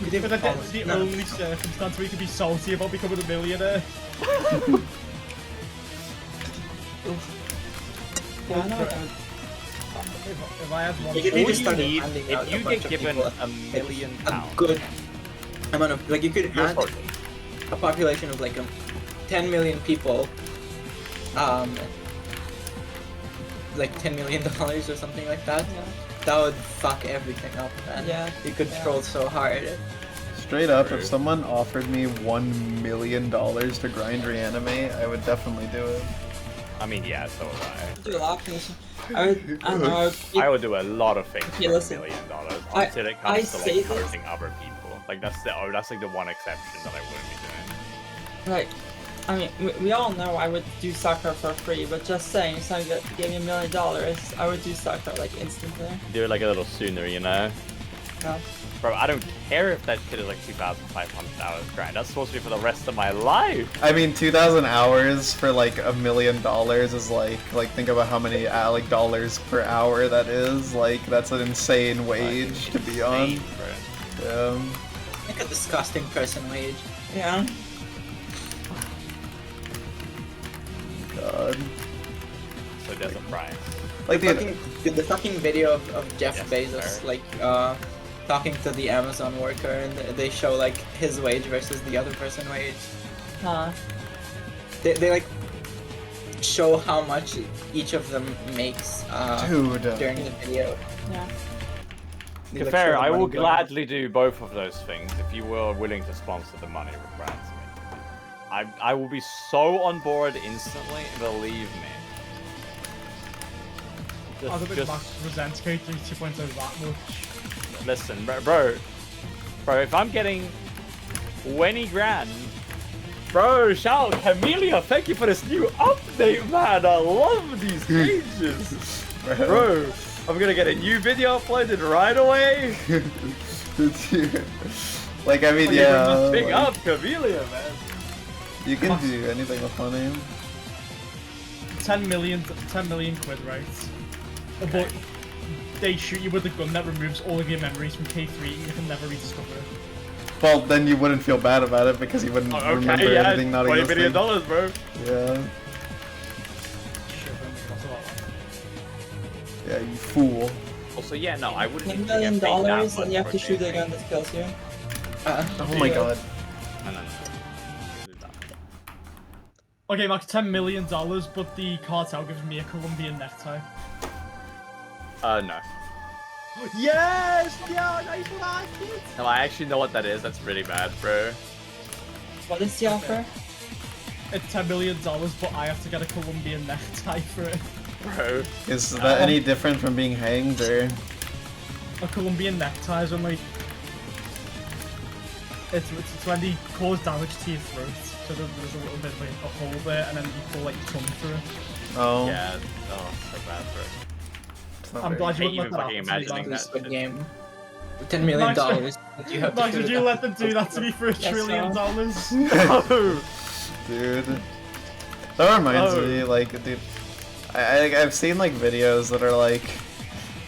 You could give But that's the no. only circumstance where you could be salty about becoming a millionaire. yeah, I know. If I had one You could All be you just started need, handing out if a you bunch get of given people $1 million a pounds, good amount of like you could you're hand sorted. a population of like 10 million people, like $10 million or something like that. Yeah. That would fuck everything up, man. Yeah. You could Yeah. troll so hard. straight up, True. if someone offered me $1 million to grind reanimate, I would definitely do it. I mean, yeah, so would I. Do a lot of things. I don't know. I would do a lot of things Yeah, for listen. $1 million I- until it I comes to say like this- hurting other people. Like that's like the one exception that I wouldn't be doing. Like, I mean, we all know I would do soccer for free, but just saying, if someone gave me $1 million, I would do soccer like instantly. Do it like a little sooner, you know? No. Bro, I don't care if that shit is like 2,500 hours grind. That's supposed to be for the rest of my life. I mean, 2,000 hours for like $1 million is like think about how many like dollars per hour that is. Like that's an insane wage to be on. Insane, bro. Like a disgusting person wage. Yeah. God. So there's a price. Like The fucking video of Jeff Yes, Bezos, sir. like, talking to the Amazon worker, and they show, like, his wage versus the other person wage. Huh. They like, show how much each of them makes, dude. during the video. Yeah. They, To be like, fair, show the I will money going. gladly do both of those things if you were willing to sponsor the money required to me. I will be so on board instantly, believe me. I don't think Just Max resents K3 2.0 that much. listen, bro, if I'm getting 20 grand, bro, shout out Camellia, thank you for this new update, man. I love these changes. Bro, I'm gonna get a new video uploaded right away. Like I mean, Big yeah. up Camellia, man. You can do anything with money. 10 million quid, right? But they shoot you with a gun that removes all of your memories from K3 and you can never rediscover it. Well, then you wouldn't feel bad about it because you wouldn't remember yeah, anything not $20 existing. billion, bro. Yeah. Shit, that's a lot. Yeah, you fool. Also, yeah, no, I wouldn't $10 even million, get paid that much and you have for to shoot a gaming. gun that kills you. Oh my god. No. Okay, Max, $10 million, but the cartel gives me a Colombian necktie. No. Yes! Yeah, nice one, kid! No, I actually know what that is. That's really bad, bro. What is the offer? It's $10 million, but I have to get a Colombian necktie for it. Bro. Is that any different from being hanged or? A Colombian necktie is when, like, it's when they cause damage to your throat, so there's a little bit of like, a hole there, and then you pull like your tongue through it. Oh. Yeah. Oh, so bad, bro. It's not I'm very- glad you hate wouldn't let even that happen fucking to me, imagining Max. that. This game. $10 million. That you have to Max, shoot would it you at. let them do that to me for $1 trillion? No. Dude. That reminds Oh. me, like, dude, I've seen like videos that are like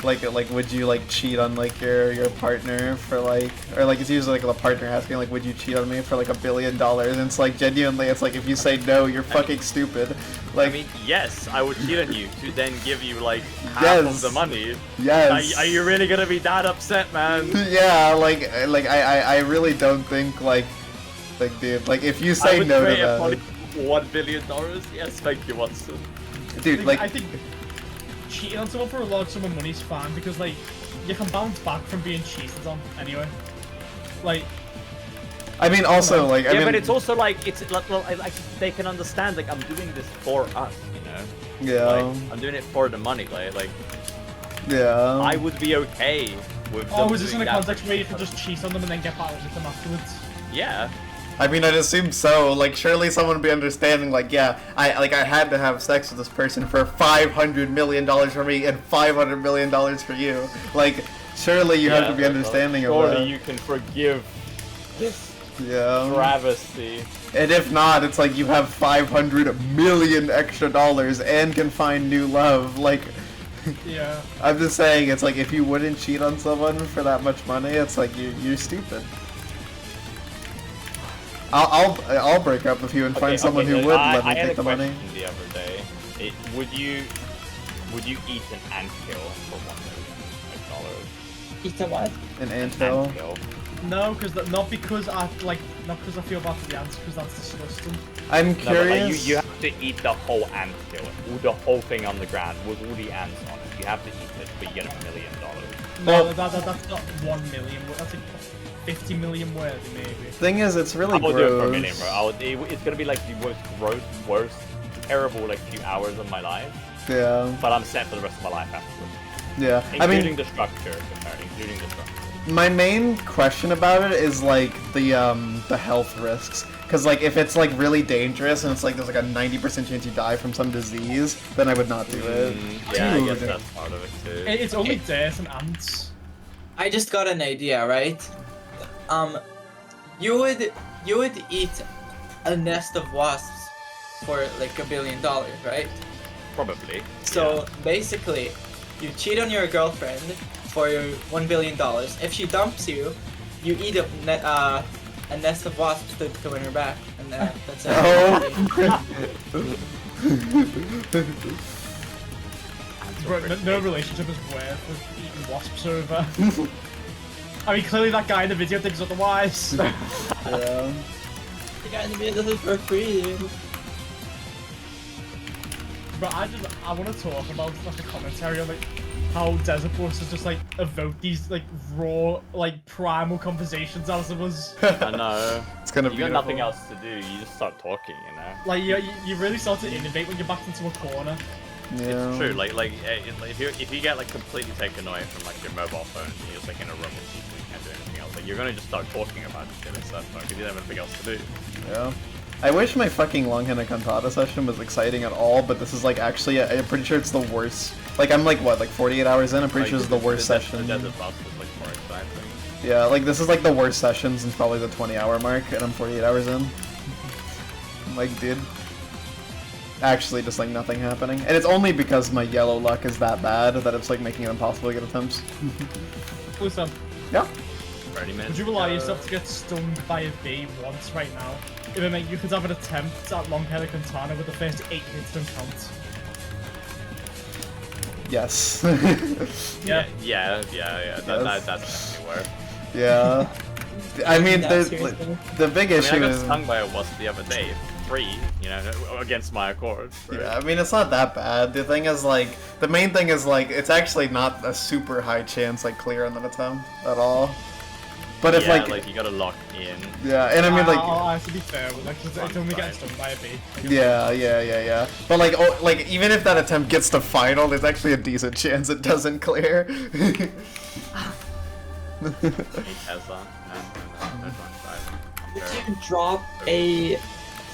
would you like cheat on like your partner for like, or like it's usually like the partner asking like would you cheat on me for like $1 billion, and it's like genuinely it's like if you say no you're fucking stupid. Like I mean, yes, I would cheat on you to then give you like half Yes. of the money. yes. Are you really gonna be that upset, man? Yeah, like I really don't think like dude, like if you I say would no to trade a that, money for $1 billion. Yes, thank you, Watson. dude, like I think cheating on someone for a large sum of money is fine because like you can bounce back from being cheated on anyway. Like I mean also like I Yeah, mean but it's also like it's like, well, like they can understand like I'm doing this for us, you know. yeah Like I'm doing it for the money, like yeah. I would be okay with. oh, them is this in doing a that context for where you can us. just cheat on them and then get back with them afterwards? Yeah. I mean, I'd assume so. Like, surely someone would be understanding. Like, yeah, I had to have sex with this person for $500 million for me and $500 million for you. Like, surely you have to be understanding of Surely that. you can forgive this Yeah. travesty. And if not, it's like you have $500 million extra dollars and can find new love. Like, Yeah. I'm just saying, it's like if you wouldn't cheat on someone for that much money, it's like you're stupid. I'll break up with you and find someone who would let me take the money. I had a question the other day. Would you eat an anthill for $1 million? Eat a what? An anthill. Anthill. No, not because I feel bad for the ants, because that's disgusting. I'm No, but curious. like, you have to eat the whole anthill, the whole thing on the ground with all the ants on it. You have to eat it, but you get $1 million. No, that's not 1 million. That's like 50 million worthy, maybe. Thing is, it's really I will do it for $1 gross. million, bro. It's gonna be like the most gross, worst, terrible like few hours of my life. Yeah, But I'm set for the rest of my life afterwards. yeah. I Including mean, the structure, including the structure. My main question about it is like the health risks, because like if it's like really dangerous and it's like there's like a 90% chance you die from some disease, then I would not do it. Yeah, I guess Dude. that's part of it too. It's only dirt and ants. I just got an idea, right? You would eat a nest of wasps for like $1 billion, right? Probably. So basically, you cheat on your girlfriend for your $1 billion. If she dumps you, you eat a nest of wasps to win her back, and that's it. Bro, no relationship is worth eating wasps over. I mean, clearly that guy in the video thinks otherwise. Yeah. The guy in the video does it for free, dude. But I want to talk about like a commentary on like how Desert Bus has just like evoked these like raw like primal conversations out of us. I know. It's gonna You be got nothing else to do. You just start talking, you know. Like you really start to innovate when you're backed into a corner. Yeah. It's true. Like if you get like completely taken away from like your mobile phone and you're just like in a room with people, you can't do anything else. Like you're gonna just start talking about shit and stuff because you don't have anything else to do. Yeah. I wish my fucking Longhena Cantata session was exciting at all, but this is like actually, I'm pretty sure it's the worst. Like I'm like what, like 48 hours in? I'm pretty sure it's the worst session. The Desert Bus is like more exciting. Yeah, like this is like the worst session since probably the 20-hour mark, and I'm 48 hours in. Like, dude. Actually, just like nothing happening. And it's only because my yellow luck is that bad that it's like making it impossible to get attempts. Listen, Yeah. 30 minutes. would you allow yourself to get stung by a bee once right now? If it meant you could have an attempt at Longhena Cantata with the first 8 hits don't count. Yes. Yeah. That's definitely worth. Yeah. I mean, No, the big I mean, issue I got is... stung by a wasp the other day. 3, you know, against my accord. Right? Yeah, I mean, it's not that bad. The thing is, like, the main thing is, like, it's actually not a super high chance, like, clear on an attempt at all. But if, yeah, like, you gotta lock in. yeah, and I mean, like, I'll have to be fair with that, because it's only getting stung by a bee. Like, yeah. But, like, oh, like, even if that attempt gets to final, there's actually a decent chance it doesn't clear. Hey, Tesla. No, Would you drop a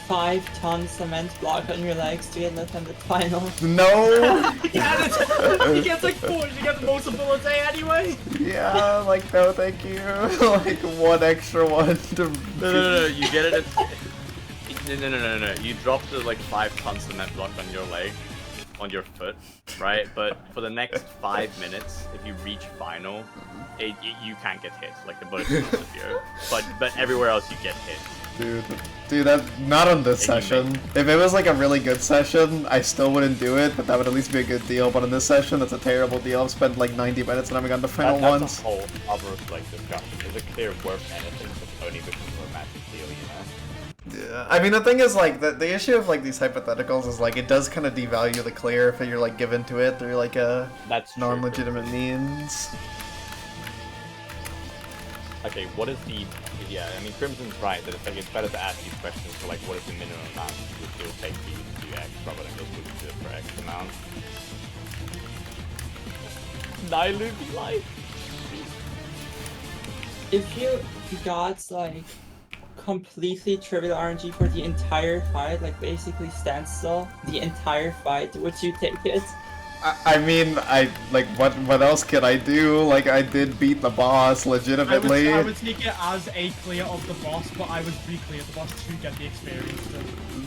5-ton cement block on your legs to get an attempt at final? No! he gets like 4, he gets multiple a day anyway! Yeah, like, no, thank you. Like, one extra one to... No, you get it at... No. You drop the, like, 5-ton cement block on your leg, on your foot, right? But for the next 5 minutes, if you reach final, you can't get hit. Like, the bullets will disappear. But everywhere else, you get hit. Dude, that not on this session. If it was like a really good session, I still wouldn't do it, but that would at least be a good deal. But on this session, that's a terrible deal. I've spent like 90 minutes and I haven't gotten to final That's once. a whole other like discussion. Is it clear worth anything but only because of a magic deal, you know? Yeah, I mean the thing is like the issue of like these hypotheticals is like it does kind of devalue the clear if you're like given to it through like a That's true. non-legitimate means. Okay, what is the... Yeah, I mean, Crimson's right, that it's, like, it's better to ask these questions for, like, what is the minimum amount it will take for you to do X, rather than just looking to it for X amount. Nilubi life! If you got like completely trivial RNG for the entire fight, like basically standstill the entire fight, would you take it? I mean, like what else can I do? Like I did beat the boss legitimately. I would take it as a clear of the boss, but I would re-clear the boss to get the experience.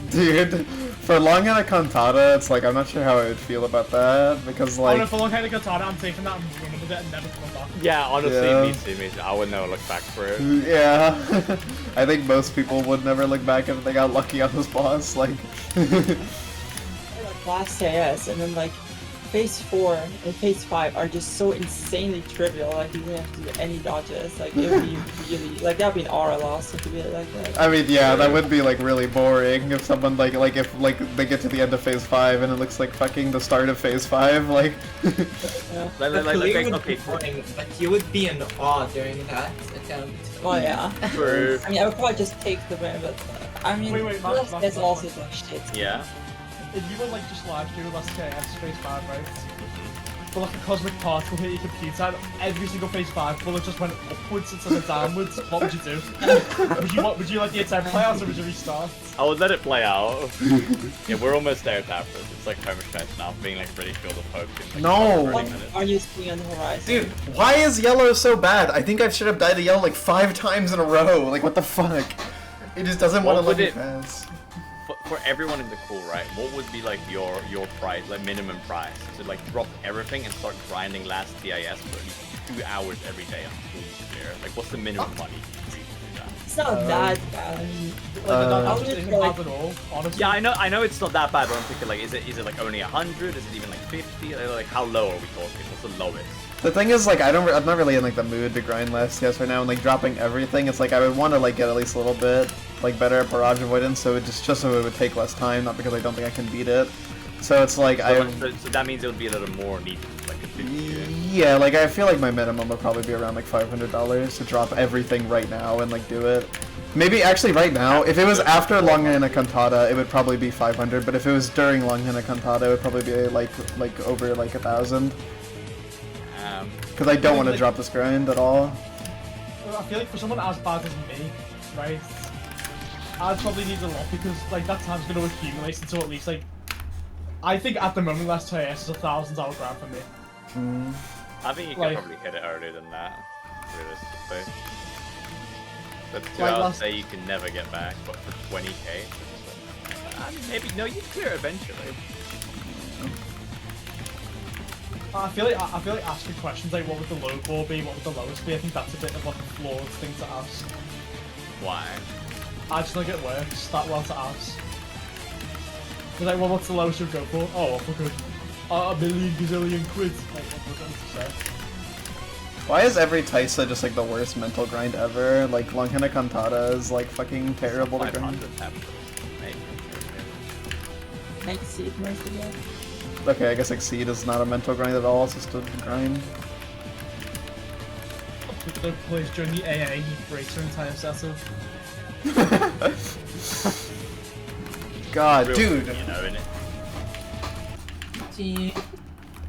Dude, for Longhena Cantata, it's like I'm not sure how I would feel about that because like. Oh no, for Longhena Cantata, I'm taking that and running with it and never coming back. Yeah, honestly, Yeah. me too. I would never look back for it. Yeah, I think most people would never look back if they got lucky on this boss. Like, Last AS, and then like phase 4 and phase 5 are just so insanely trivial. Like you don't have to do any dodges. Like it would be really like that'd be an aura loss if you did it like that. I mean, yeah, that would be like really boring if someone like if they get to the end of phase 5 and it looks like fucking the start of phase 5. Like, Yeah. Okay. But you would be in awe during that attempt. Well, yeah. True. I mean, I would probably just take the win, but I mean, Wait, Max, that's also like shit. Yeah. If you were like just live streaming Last KS Phase 5, right? but like a cosmic particle hit your computer, and every single phase 5 bullet just went upwards instead of downwards, what would you do? would you let the attempt play out, or would you restart? I would let it play out. Yeah, we're almost there, Tappers. It's like home stretch now, being like really filled with hope. In, like, No! 30 minutes. Are you seeing on the horizon? Dude, why is yellow so bad? I think I should have died to yellow like 5 times in a row. Like, what the fuck? It just doesn't want to What let would me it- pass. For everyone in the pool, right? What would be like your price, like minimum price, to like drop everything and start grinding last TIS for at least 2 hours every day until you clear? Like, what's the minimum money for you to do that? It's not that bad. I mean, That I just would isn't like- bad at all, honestly. Yeah, I know it's not that bad, but I'm thinking like, is it like only 100? Is it even like 50? Like, how low are we talking? What's the lowest? The thing is, like, I'm not really in like the mood to grind last TS right now, and like dropping everything. It's like I would want to like get at least a little bit like better at barrage avoidance, so it just so it would take less time, not because I don't think I can beat it. So it's like So that means it'll be a little more needed, like a 50. yeah, like I feel like my minimum would probably be around like $500 to drop everything right now and like do it. Maybe actually right now, if it was after Longhena Cantata, it would probably be 500. But if it was during Longhena Cantata, it would probably be like over like 1,000. Because I don't want to drop this grind at all. I feel like for someone as bad as me, right, I'd probably need a lot because like that time's going to accumulate until at least like, I think at the moment last TIS is 1,000 hour grind for me. I think you can Like- probably hit it earlier than that, realistically. But 2 Like hours last- say you can never get back, but for 20k, I mean, maybe, no, you clear it eventually. I feel like asking questions like what would the low ball be, what would the lowest be, I think that's a bit of like a flawed thing to ask. Why? I just think it works that well to ask. You're like, well, what's the lowest you'll go for? Oh, for good. A million gazillion quid. Like, what we're going to say. Why is every Taisa just like the worst mental grind ever? Like Longhena Cantata is like fucking terrible to grind. 500 taps. Maybe. Like see it most again. Okay, I guess Exceed is not a mental grind at all, it's just a grind. People that plays during the AA, he breaks her entire setup. God, Real, dude. You know, innit? Gee.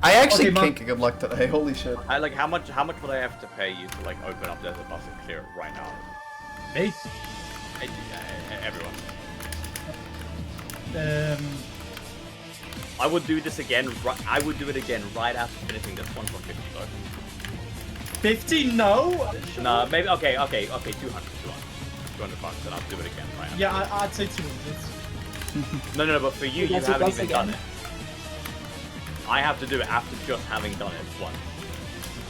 I actually Okay, Mark. can't get good luck today, holy shit. I like how much would I have to pay you to like open up Desert Bus and clear it right now? Me? Everyone. Um, I would do this again. I would do it again right after finishing this one for 50 bucks. 50? No? No, maybe okay, 200 bucks, and I'll do it again right after. Yeah, I'd say 200. No, but for you, you Desert haven't Bus even done again. it. I have to do it after just having done it once.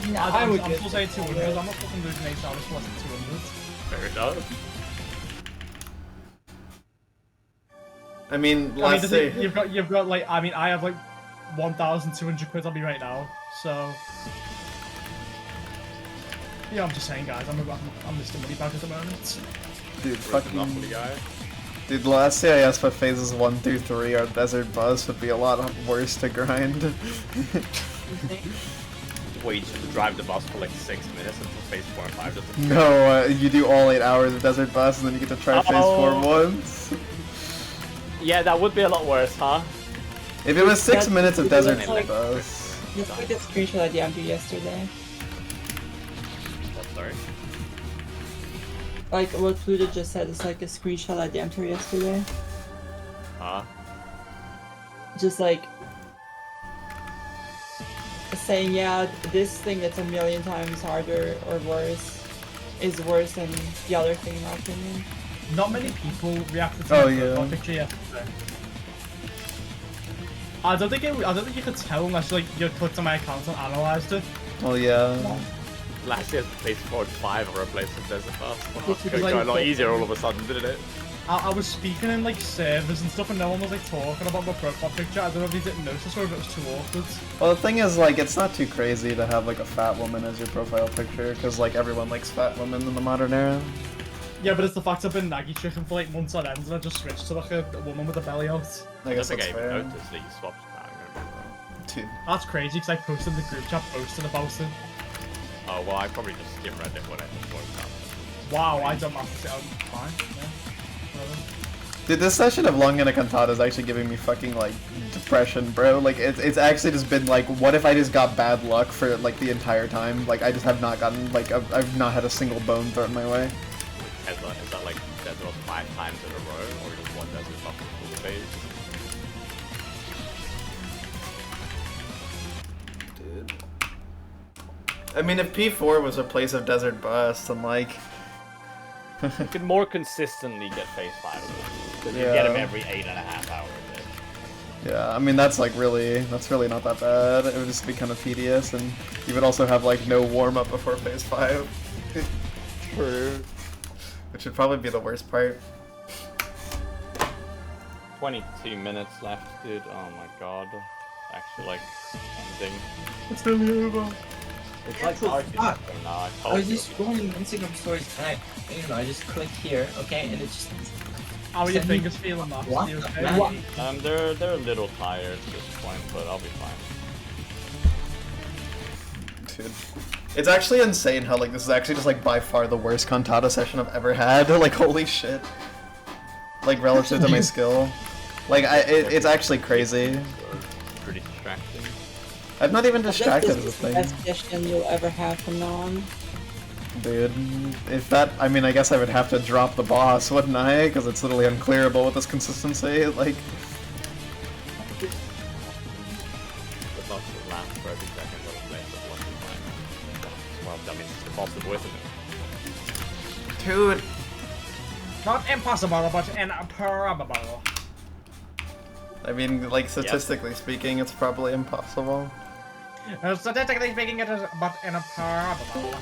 No, I'm still saying 200, I'm not fucking losing 8 hours for less than 200. Fair enough. I mean, I mean, let's the see. thing, you've got like, I mean, I have like 1,200 quid on me right now, so. Yeah, I'm just saying, guys, I'm listing money back at the moment. Dude, Where's the fucking... Monopoly guy? Dude, the last CIS for phases 1 through 3, our Desert Bus would be a lot worse to grind. Where you just drive the bus for like 6 minutes until phase 4 and 5 doesn't. No, you do all 8 hours of Desert Bus and then you get to try phase 4 once. Yeah, that would be a lot worse, huh? If it was 6 That's- minutes of Desert it's like- Bus... Just like the screenshot I DM'd you yesterday. What, sorry? Like what Pluto just said, it's like a screenshot I DM'd her yesterday. Huh? Just like saying, yeah, this thing that's a million times harder or worse is worse than the other thing in my opinion. Not many people reacted to Oh, my yeah. profile picture yesterday. I don't think you could tell unless like you clicked on my account and analysed it. Well, yeah. Last year's phase 4 and 5 were replaced with Desert Bus. Well, Which it's is going like- a lot easier all of a sudden, didn't it? I was speaking in like servers and stuff and no one was like talking about my profile picture. I don't know if you didn't notice or if it was too awkward. Well, the thing is, like, it's not too crazy to have, like, a fat woman as your profile picture, because, like, everyone likes fat women in the modern era. Yeah, but it's the fact I've been naggy chicken for like months on end and I just switched to like a woman with a belly out. I guess think that's I even fair. noticed that you swapped car. Dude. That's crazy because I posted in the group chat posting about it. Oh, well, I probably just skim read it when I just woke up. Wow, I don't have to say I'm fine. Yeah. Whatever. Dude, this session of Longhena Cantata is actually giving me fucking, like, depression, bro. Like, it's actually just been like, what if I just got bad luck for like the entire time? Like, I just have not gotten like I've not had a single bone thrown my way. Is that like Desert 5 times in a row, or just one Desert buff in full phase? Dude. I mean, if P4 was a place of Desert Bust, I'm like... You could more consistently get phase 5 of them. Because you Yeah. get them every 8.5 hours. Yeah, I mean, that's really not that bad. It would just be kind of tedious, and you would also have like no warm-up before phase 5. True. Which would probably be the worst part. 22 minutes left, dude. Oh my god. Actually, like, ending. It's nearly over. It's Yeah, like cool. dark Fuck. enough now. I I told was you. just scrolling Instagram stories and I just click here, okay, and it just. How are your Send me- fingers feeling, Max? What You the okay? man? They're a little tired at this point, but I'll be fine. Dude. It's actually insane how like this is actually just like by far the worst Cantata session I've ever had. Like holy shit. Like relative to my skill. Like it's actually crazy. So, pretty distracting. I'm not even distracted This as a is the thing. best session you'll ever have from now on. Dude, if that, I mean, I guess I would have to drop the boss, wouldn't I? Because it's literally unclearable with this consistency. Like, The boss will last for every second that it plays with one time. Well, that means it's impossible, isn't it? dude, Not impossible, but improbable. I mean, like statistically speaking, it's probably impossible. Statistically speaking, it is but improbable.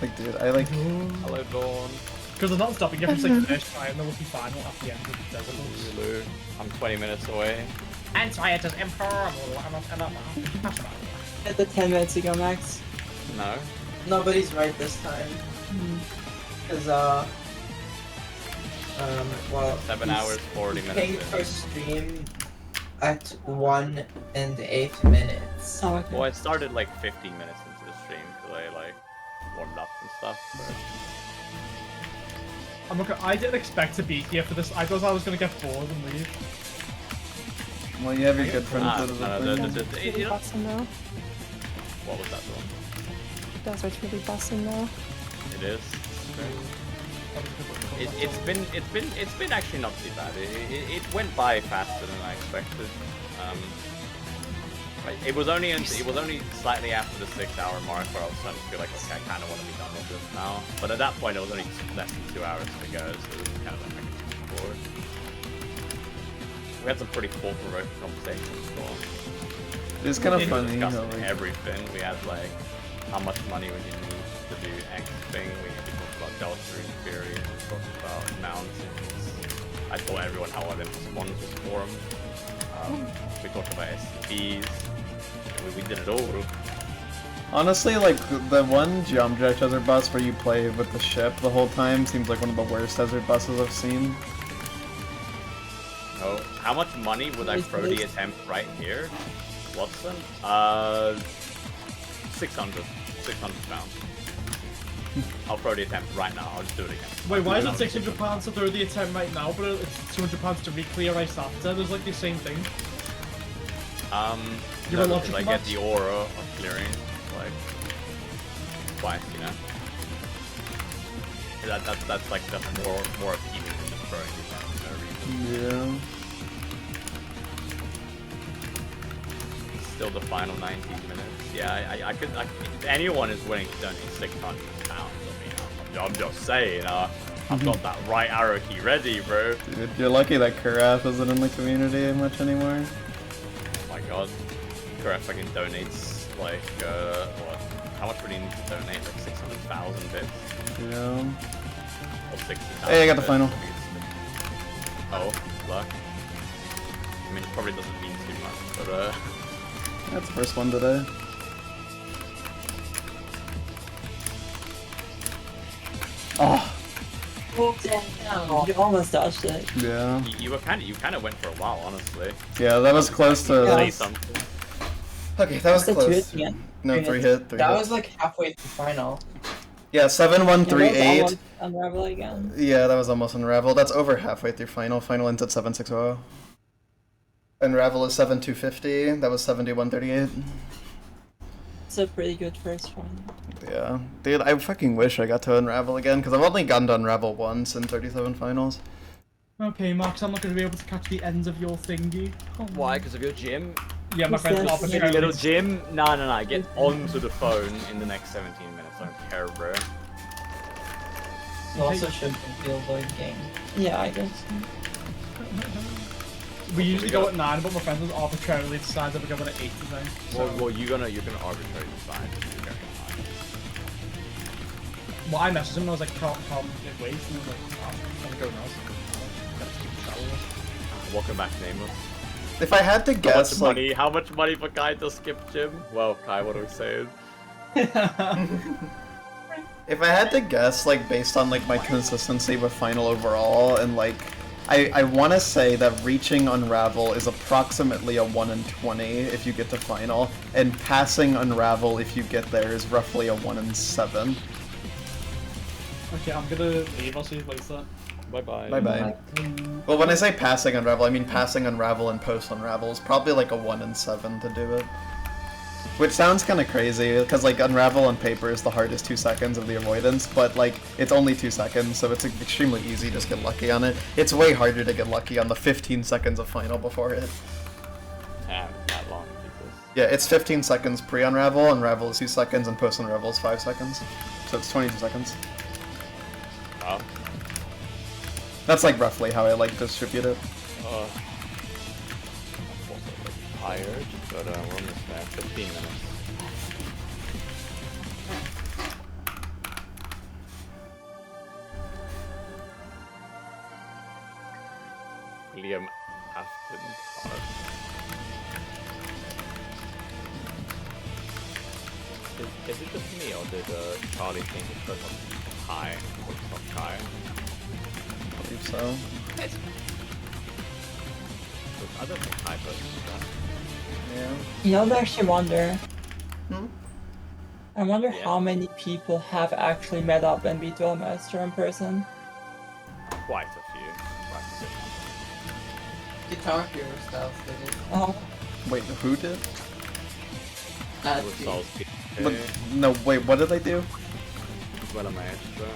Like, dude, I like. Hello, Dawn. Because they're not stopping you from saying first try and there will be final at the end of the desert. Hello. I'm 20 minutes away. Hence why it is improbable and not impossible. At the 10 minutes ago, Max. No. Nobody's right this time. Because, well. 7 he's- hours, 40 he minutes. paid in. for stream at 1 and 8 minutes. Oh, okay. Well, it started like 15 minutes into the stream because I like warmed up and stuff. I'm not gonna, I didn't expect to be here for this. I thought I was gonna get bored and leave. Well, you have your good friends Ah, that is no, a no, thing. you know, Bussin' though. what was that one? Desert's really bussin' though. It is. It's been actually not too bad. It went by faster than I expected. Like, it was only slightly after the 6-hour mark where I was starting to feel like, okay, I kind of want to be done with this now. But at that point, it was only less than 2 hours to go, so it was kind of like bored. We had some pretty thought-provoking conversations. So It's kind of we funny how discussed like, everything. We had like how much money would you need to do X thing. We talked about Delta and Fury. We talked about mountains. I told everyone how Olympus Mons was formed. We talked about SCPs. We did it all. honestly, like the one Geometry Desert bus where you play with the ship the whole time seems like one of the worst desert buses I've seen. Oh, how much money would I throw the attempt right here? Watson? 600 pounds. I'll throw the attempt right now. I'll just do it again. Wait, why is it I'll do £600 to throw the attempt right now, but it's £200 to re-clear race after? There's like the same thing. You're No, a because logic I match? get the aura of clearing, like, twice, you know? That's like, that's more appealing than just throwing the attempt for no reason. Yeah. Still the final 19 minutes. Yeah, I could, if anyone is willing to donate 600 pounds, I mean, I'm just saying, I've got that right arrow key ready, bro. Dude, you're lucky that Karaf isn't in the community much anymore. Oh my god. Correct fucking donates, like, what? How much would he need to donate? Like 600,000 bits? Yeah. Or 60,000 Hey, I got the bits? final. Oh, luck. I mean, it probably doesn't mean too much, but, That's the first one today. Oh, Oh, damn. You almost dodged it. yeah. you kind of went for a while, honestly. Yeah, that was close to... Say something. Okay, that was That's a close. 2 hit, yeah. No, 3 hit, 3 That hit. was like halfway through final. Yeah, 7138. Almost unravel again. Yeah, that was almost unraveled. That's over halfway through final. Final ends at 7600. Unravel is 7250. That was 7138. It's a pretty good first one. Yeah. Dude, I fucking wish I got to Unravel again, because I've only gotten to Unravel once in 37 finals. Okay, Max, I'm not going to be able to catch the ends of your thingy. Oh, Why? Because of your gym? yeah, my friend's Is that- arbitrarily... Little gym? No. Get onto the phone in the next 17 minutes. I don't care, bro. It also should be a load game. Yeah, I guess. We usually go at 9, but my friend has arbitrarily decided that we're going at 8 today. So... Well, you're gonna arbitrarily decide if you're going high. Well, I messaged him and I was like, can't get weight, and he was like, oh, I'm going else. Let's keep the travel. Welcome back, Nameless. If I had to guess, like... How much money for Kai to skip gym? Well, Kai, what are we saying? If I had to guess, like, based on, like, my consistency with Final overall, and, like, I want to say that reaching Unravel is approximately a 1 in 20 if you get to Final, and passing Unravel if you get there is roughly a 1 in 7. Okay, I'm gonna leave, I'll see you later. Bye-bye. Bye-bye. Well, when I say passing Unravel, I mean passing Unravel and post-Unravel is probably like a 1 in 7 to do it. Which sounds kind of crazy, because like Unravel on paper is the hardest 2 seconds of the avoidance, but like it's only 2 seconds, so it's extremely easy to just get lucky on it. It's way harder to get lucky on the 15 seconds of Final before it. Damn, it's that long, Jesus. Yeah, it's 15 seconds pre-Unravel, Unravel is 2 seconds, and post-Unravel is 5 seconds. So it's 22 seconds. Oh. That's like roughly how I like distribute it. I'm also a bit tired, but we're almost there. 15 minutes. Liam Afton card. Is it just me, or did Charlie change his profile to Kai? Or stop Kai? I believe so. I don't think Kai posted that. Yeah. You know, I actually wonder. Hmm? I wonder Yeah. how many people have actually met up and beat Duel Master in person. Quite a few. Quite a few. Guitar Hero stuff, did it? Oh, Wait, who did? With Souls But, no, wait, what did they do? Well, maestro.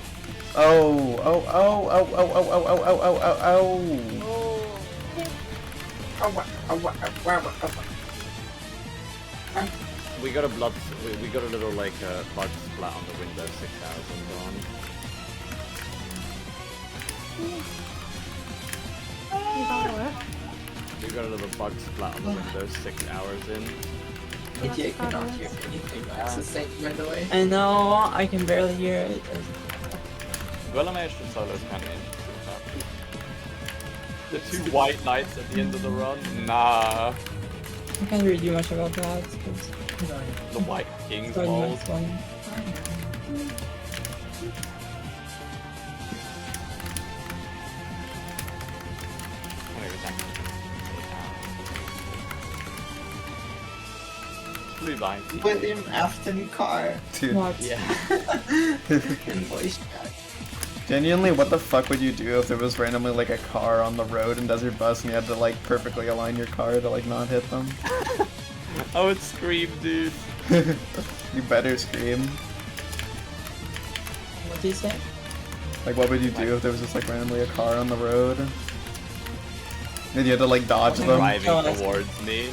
Oh, oh, oh, oh, oh, oh, oh, oh, oh, oh, oh, oh. We got a we got a little like bug splat on the Windows 6000 on. You got work. We got a little bug splat on the Windows 6 hours in. Idiot cannot hear anything Max is saying, by the way. I know, I can barely hear it. Well, maestro solo is kind of interesting. The two white knights at the end of the run? Nah. I can't really do much about that. Cause The white king's it's balls. next one. Blue line. William Afton car. Dude, What? Yeah. And voice chat. genuinely, what the fuck would you do if there was randomly like a car on the road in Desert Bus and you had to like perfectly align your car to like not hit them? I would scream, dude. You better scream. What do you say? Like, what would you do if there was just like randomly a car on the road? And you had to like dodge them? Driving towards me.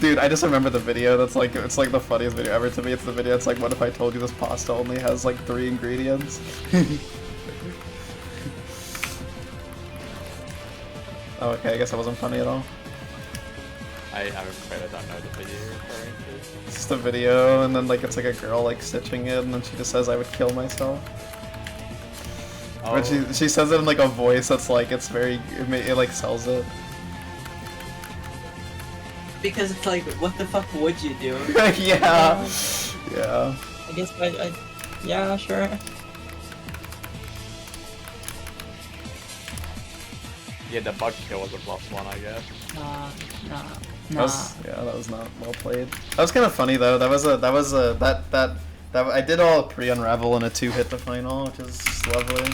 Dude, I just remember the video. That's like, it's like the funniest video ever to me. It's the video. It's like, what if I told you this pasta only has like 3 ingredients? Oh, okay, I guess that wasn't funny at all. I'm afraid I don't know the video you're referring to. It's just a video, and then like it's like a girl like stitching it, and then she just says, "I would kill myself." Oh. But she says it in like a voice that's like, it's very, it like sells it. Because it's like, what the fuck would you do? Yeah. Yeah. I guess yeah, sure. Yeah, the bug kill was a +1, I guess. Nah. That was, yeah, that was not well played. That was kind of funny though. That I did all pre-unravel and a 2-hit the final, which is lovely.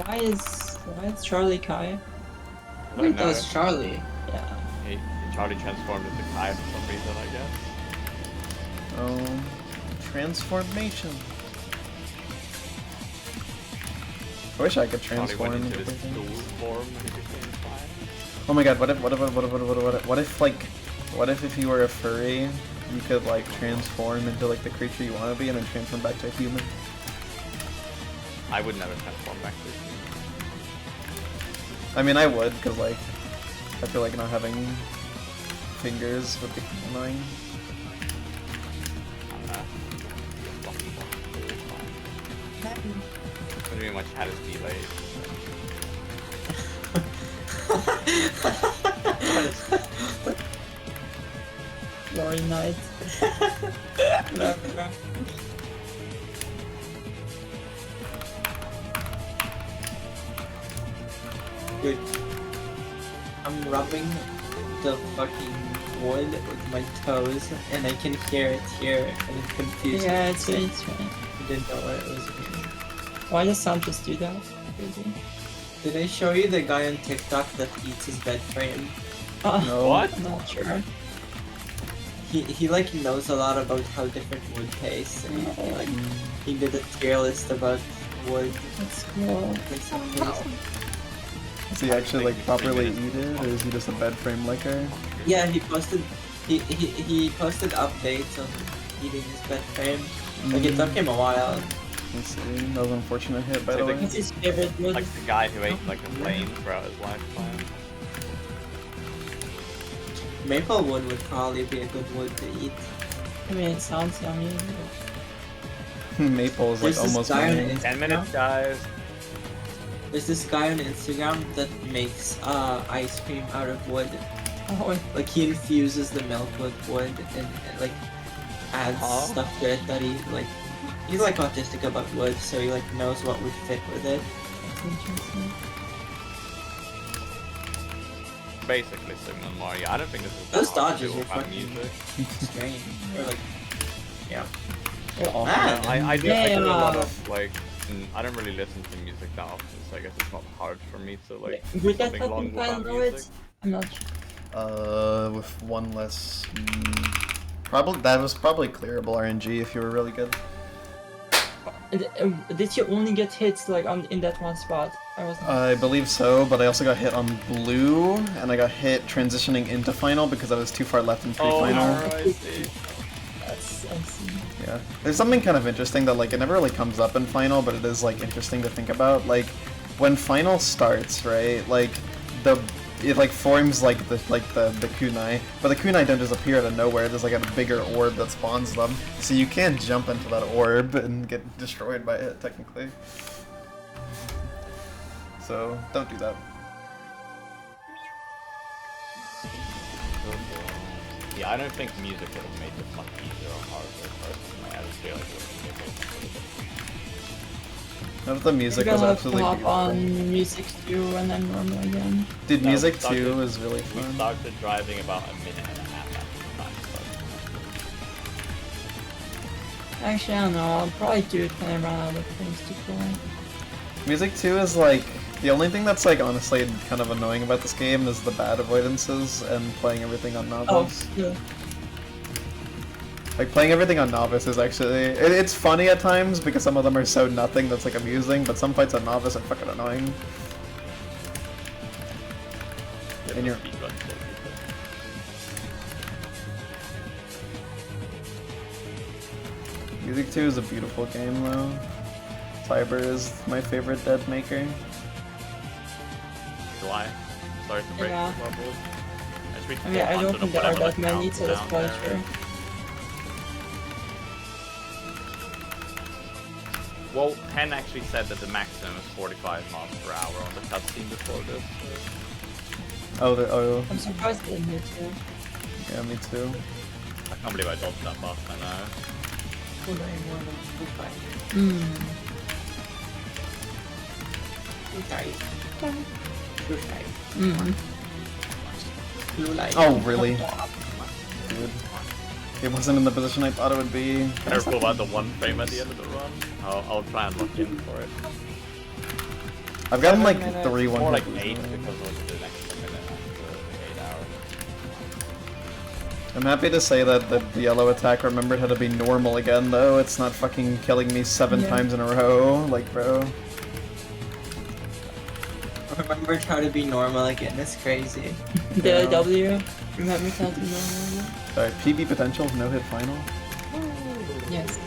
Why is Charlie Kai? I Wait, that was Charlie. Yeah. Charlie transformed into Kai for some reason, I guess. Oh, transformation. I wish I could Charlie transform went into into his everything. dual form and he became Kai. Oh my god, what if you were a furry, you could like transform into like the creature you want to be and then transform back to a human? I would never transform back to a human. I mean, I would, because like, I feel like not having fingers would be annoying. I'm not. What do you mean my chat is delayed? Glory Knight. Dude, I'm rubbing the fucking wood with my toes, and I can hear it here, and it's confusing. Yeah, it's right. I didn't know what it was. Why does Sam just do that? Crazy. Did I show you the guy on TikTok that eats his bed frame? No. What? I'm not sure. He like knows a lot about how different wood tastes, and he did a tier list about wood. That's cool. It's amazing. Does he actually like properly eat it, or is he just a bed frame licker? Yeah, he posted posted updates on eating his bed frame. Like it took him a while. Let's see, that was an unfortunate hit by It's the like way. What's his favorite wood? Like the guy who ate like a plane throughout his lifetime. Maple wood would probably be a good wood to eat. I mean, it sounds yummy. Maple is like There's this almost guy on winning. 10 minutes, guys. There's this guy on Instagram that makes ice cream out of wood. Oh, Like he infuses the milk with wood and like adds Huh? stuff to it that he like. He's like autistic about wood, so he like knows what would fit with it. that's interesting. Basically Signal Mario. I don't think this is Those hard to dodges do are without fucking music. strange. Or like, yeah. Ah, I do a lot Yeah. of like I don't really listen to music that often, so I guess it's not hard for me to like do would that something help long you find without it? music. I'm not sure. With one less. Probably that was probably clearable RNG if you were really good. Did you only get hits like in that one spot? I wasn't. I believe so, but I also got hit on blue, and I got hit transitioning into final because I was too far left in pre-final. I see. That's I see. Yeah, there's something kind of interesting that like it never really comes up in final, but it is like interesting to think about. Like when final starts, right? Like it like forms like the kunai, but the kunai don't just appear out of nowhere. There's like a bigger orb that spawns them, so you can't jump into that orb and get destroyed by it technically. So don't do that. Yeah, I don't think music would have made this much easier or harder personally. I just feel like it would have made it None of the music Maybe was I'll absolutely pull up beautiful. on music too when I'm normal again. Dude, No, music we started- 2 was really We fun. started driving about a minute and a half after the time started. Actually, I don't know. I'll probably do it when I run out of things to play. Music 2 is like the only thing that's like honestly kind of annoying about this game is the bad avoidances and playing everything on Oh, novice. yeah. Like playing everything on novice is actually it's funny at times because some of them are so nothing that's like amusing, but some fights on novice are fucking annoying. And you're Speedrun shit, Music 2 is a beautiful game though. Cyber is my favorite dead maker. July. Sorry to break Yeah. the bubble. I just reached I mean, I 400 don't of think there are whatever that many, counts so that's down probably there. true. Well, Pen actually said that the maximum is 45 miles per hour on the cutscene before this. Oh, I'm surprised they didn't hit you. yeah, me too. I can't believe I dodged that buff, I know. Hmm. Hmm. Blue light. Oh, really? Dude. It wasn't in the position I thought it would be. Careful about the one frame at the end of the run. I'll try and lock in for it. I've gotten 7 like minutes, 3 more 1 like hit 8 boosts. because it was an extra minute after the 8 hours. I'm happy to say that the yellow attack remembered how to be normal again, though. It's not fucking killing me 7 times in a row. Like, bro. Remembered how to be normal again. That's crazy. The W. Remember how to know. Sorry, PB potential, no hit final. Yes.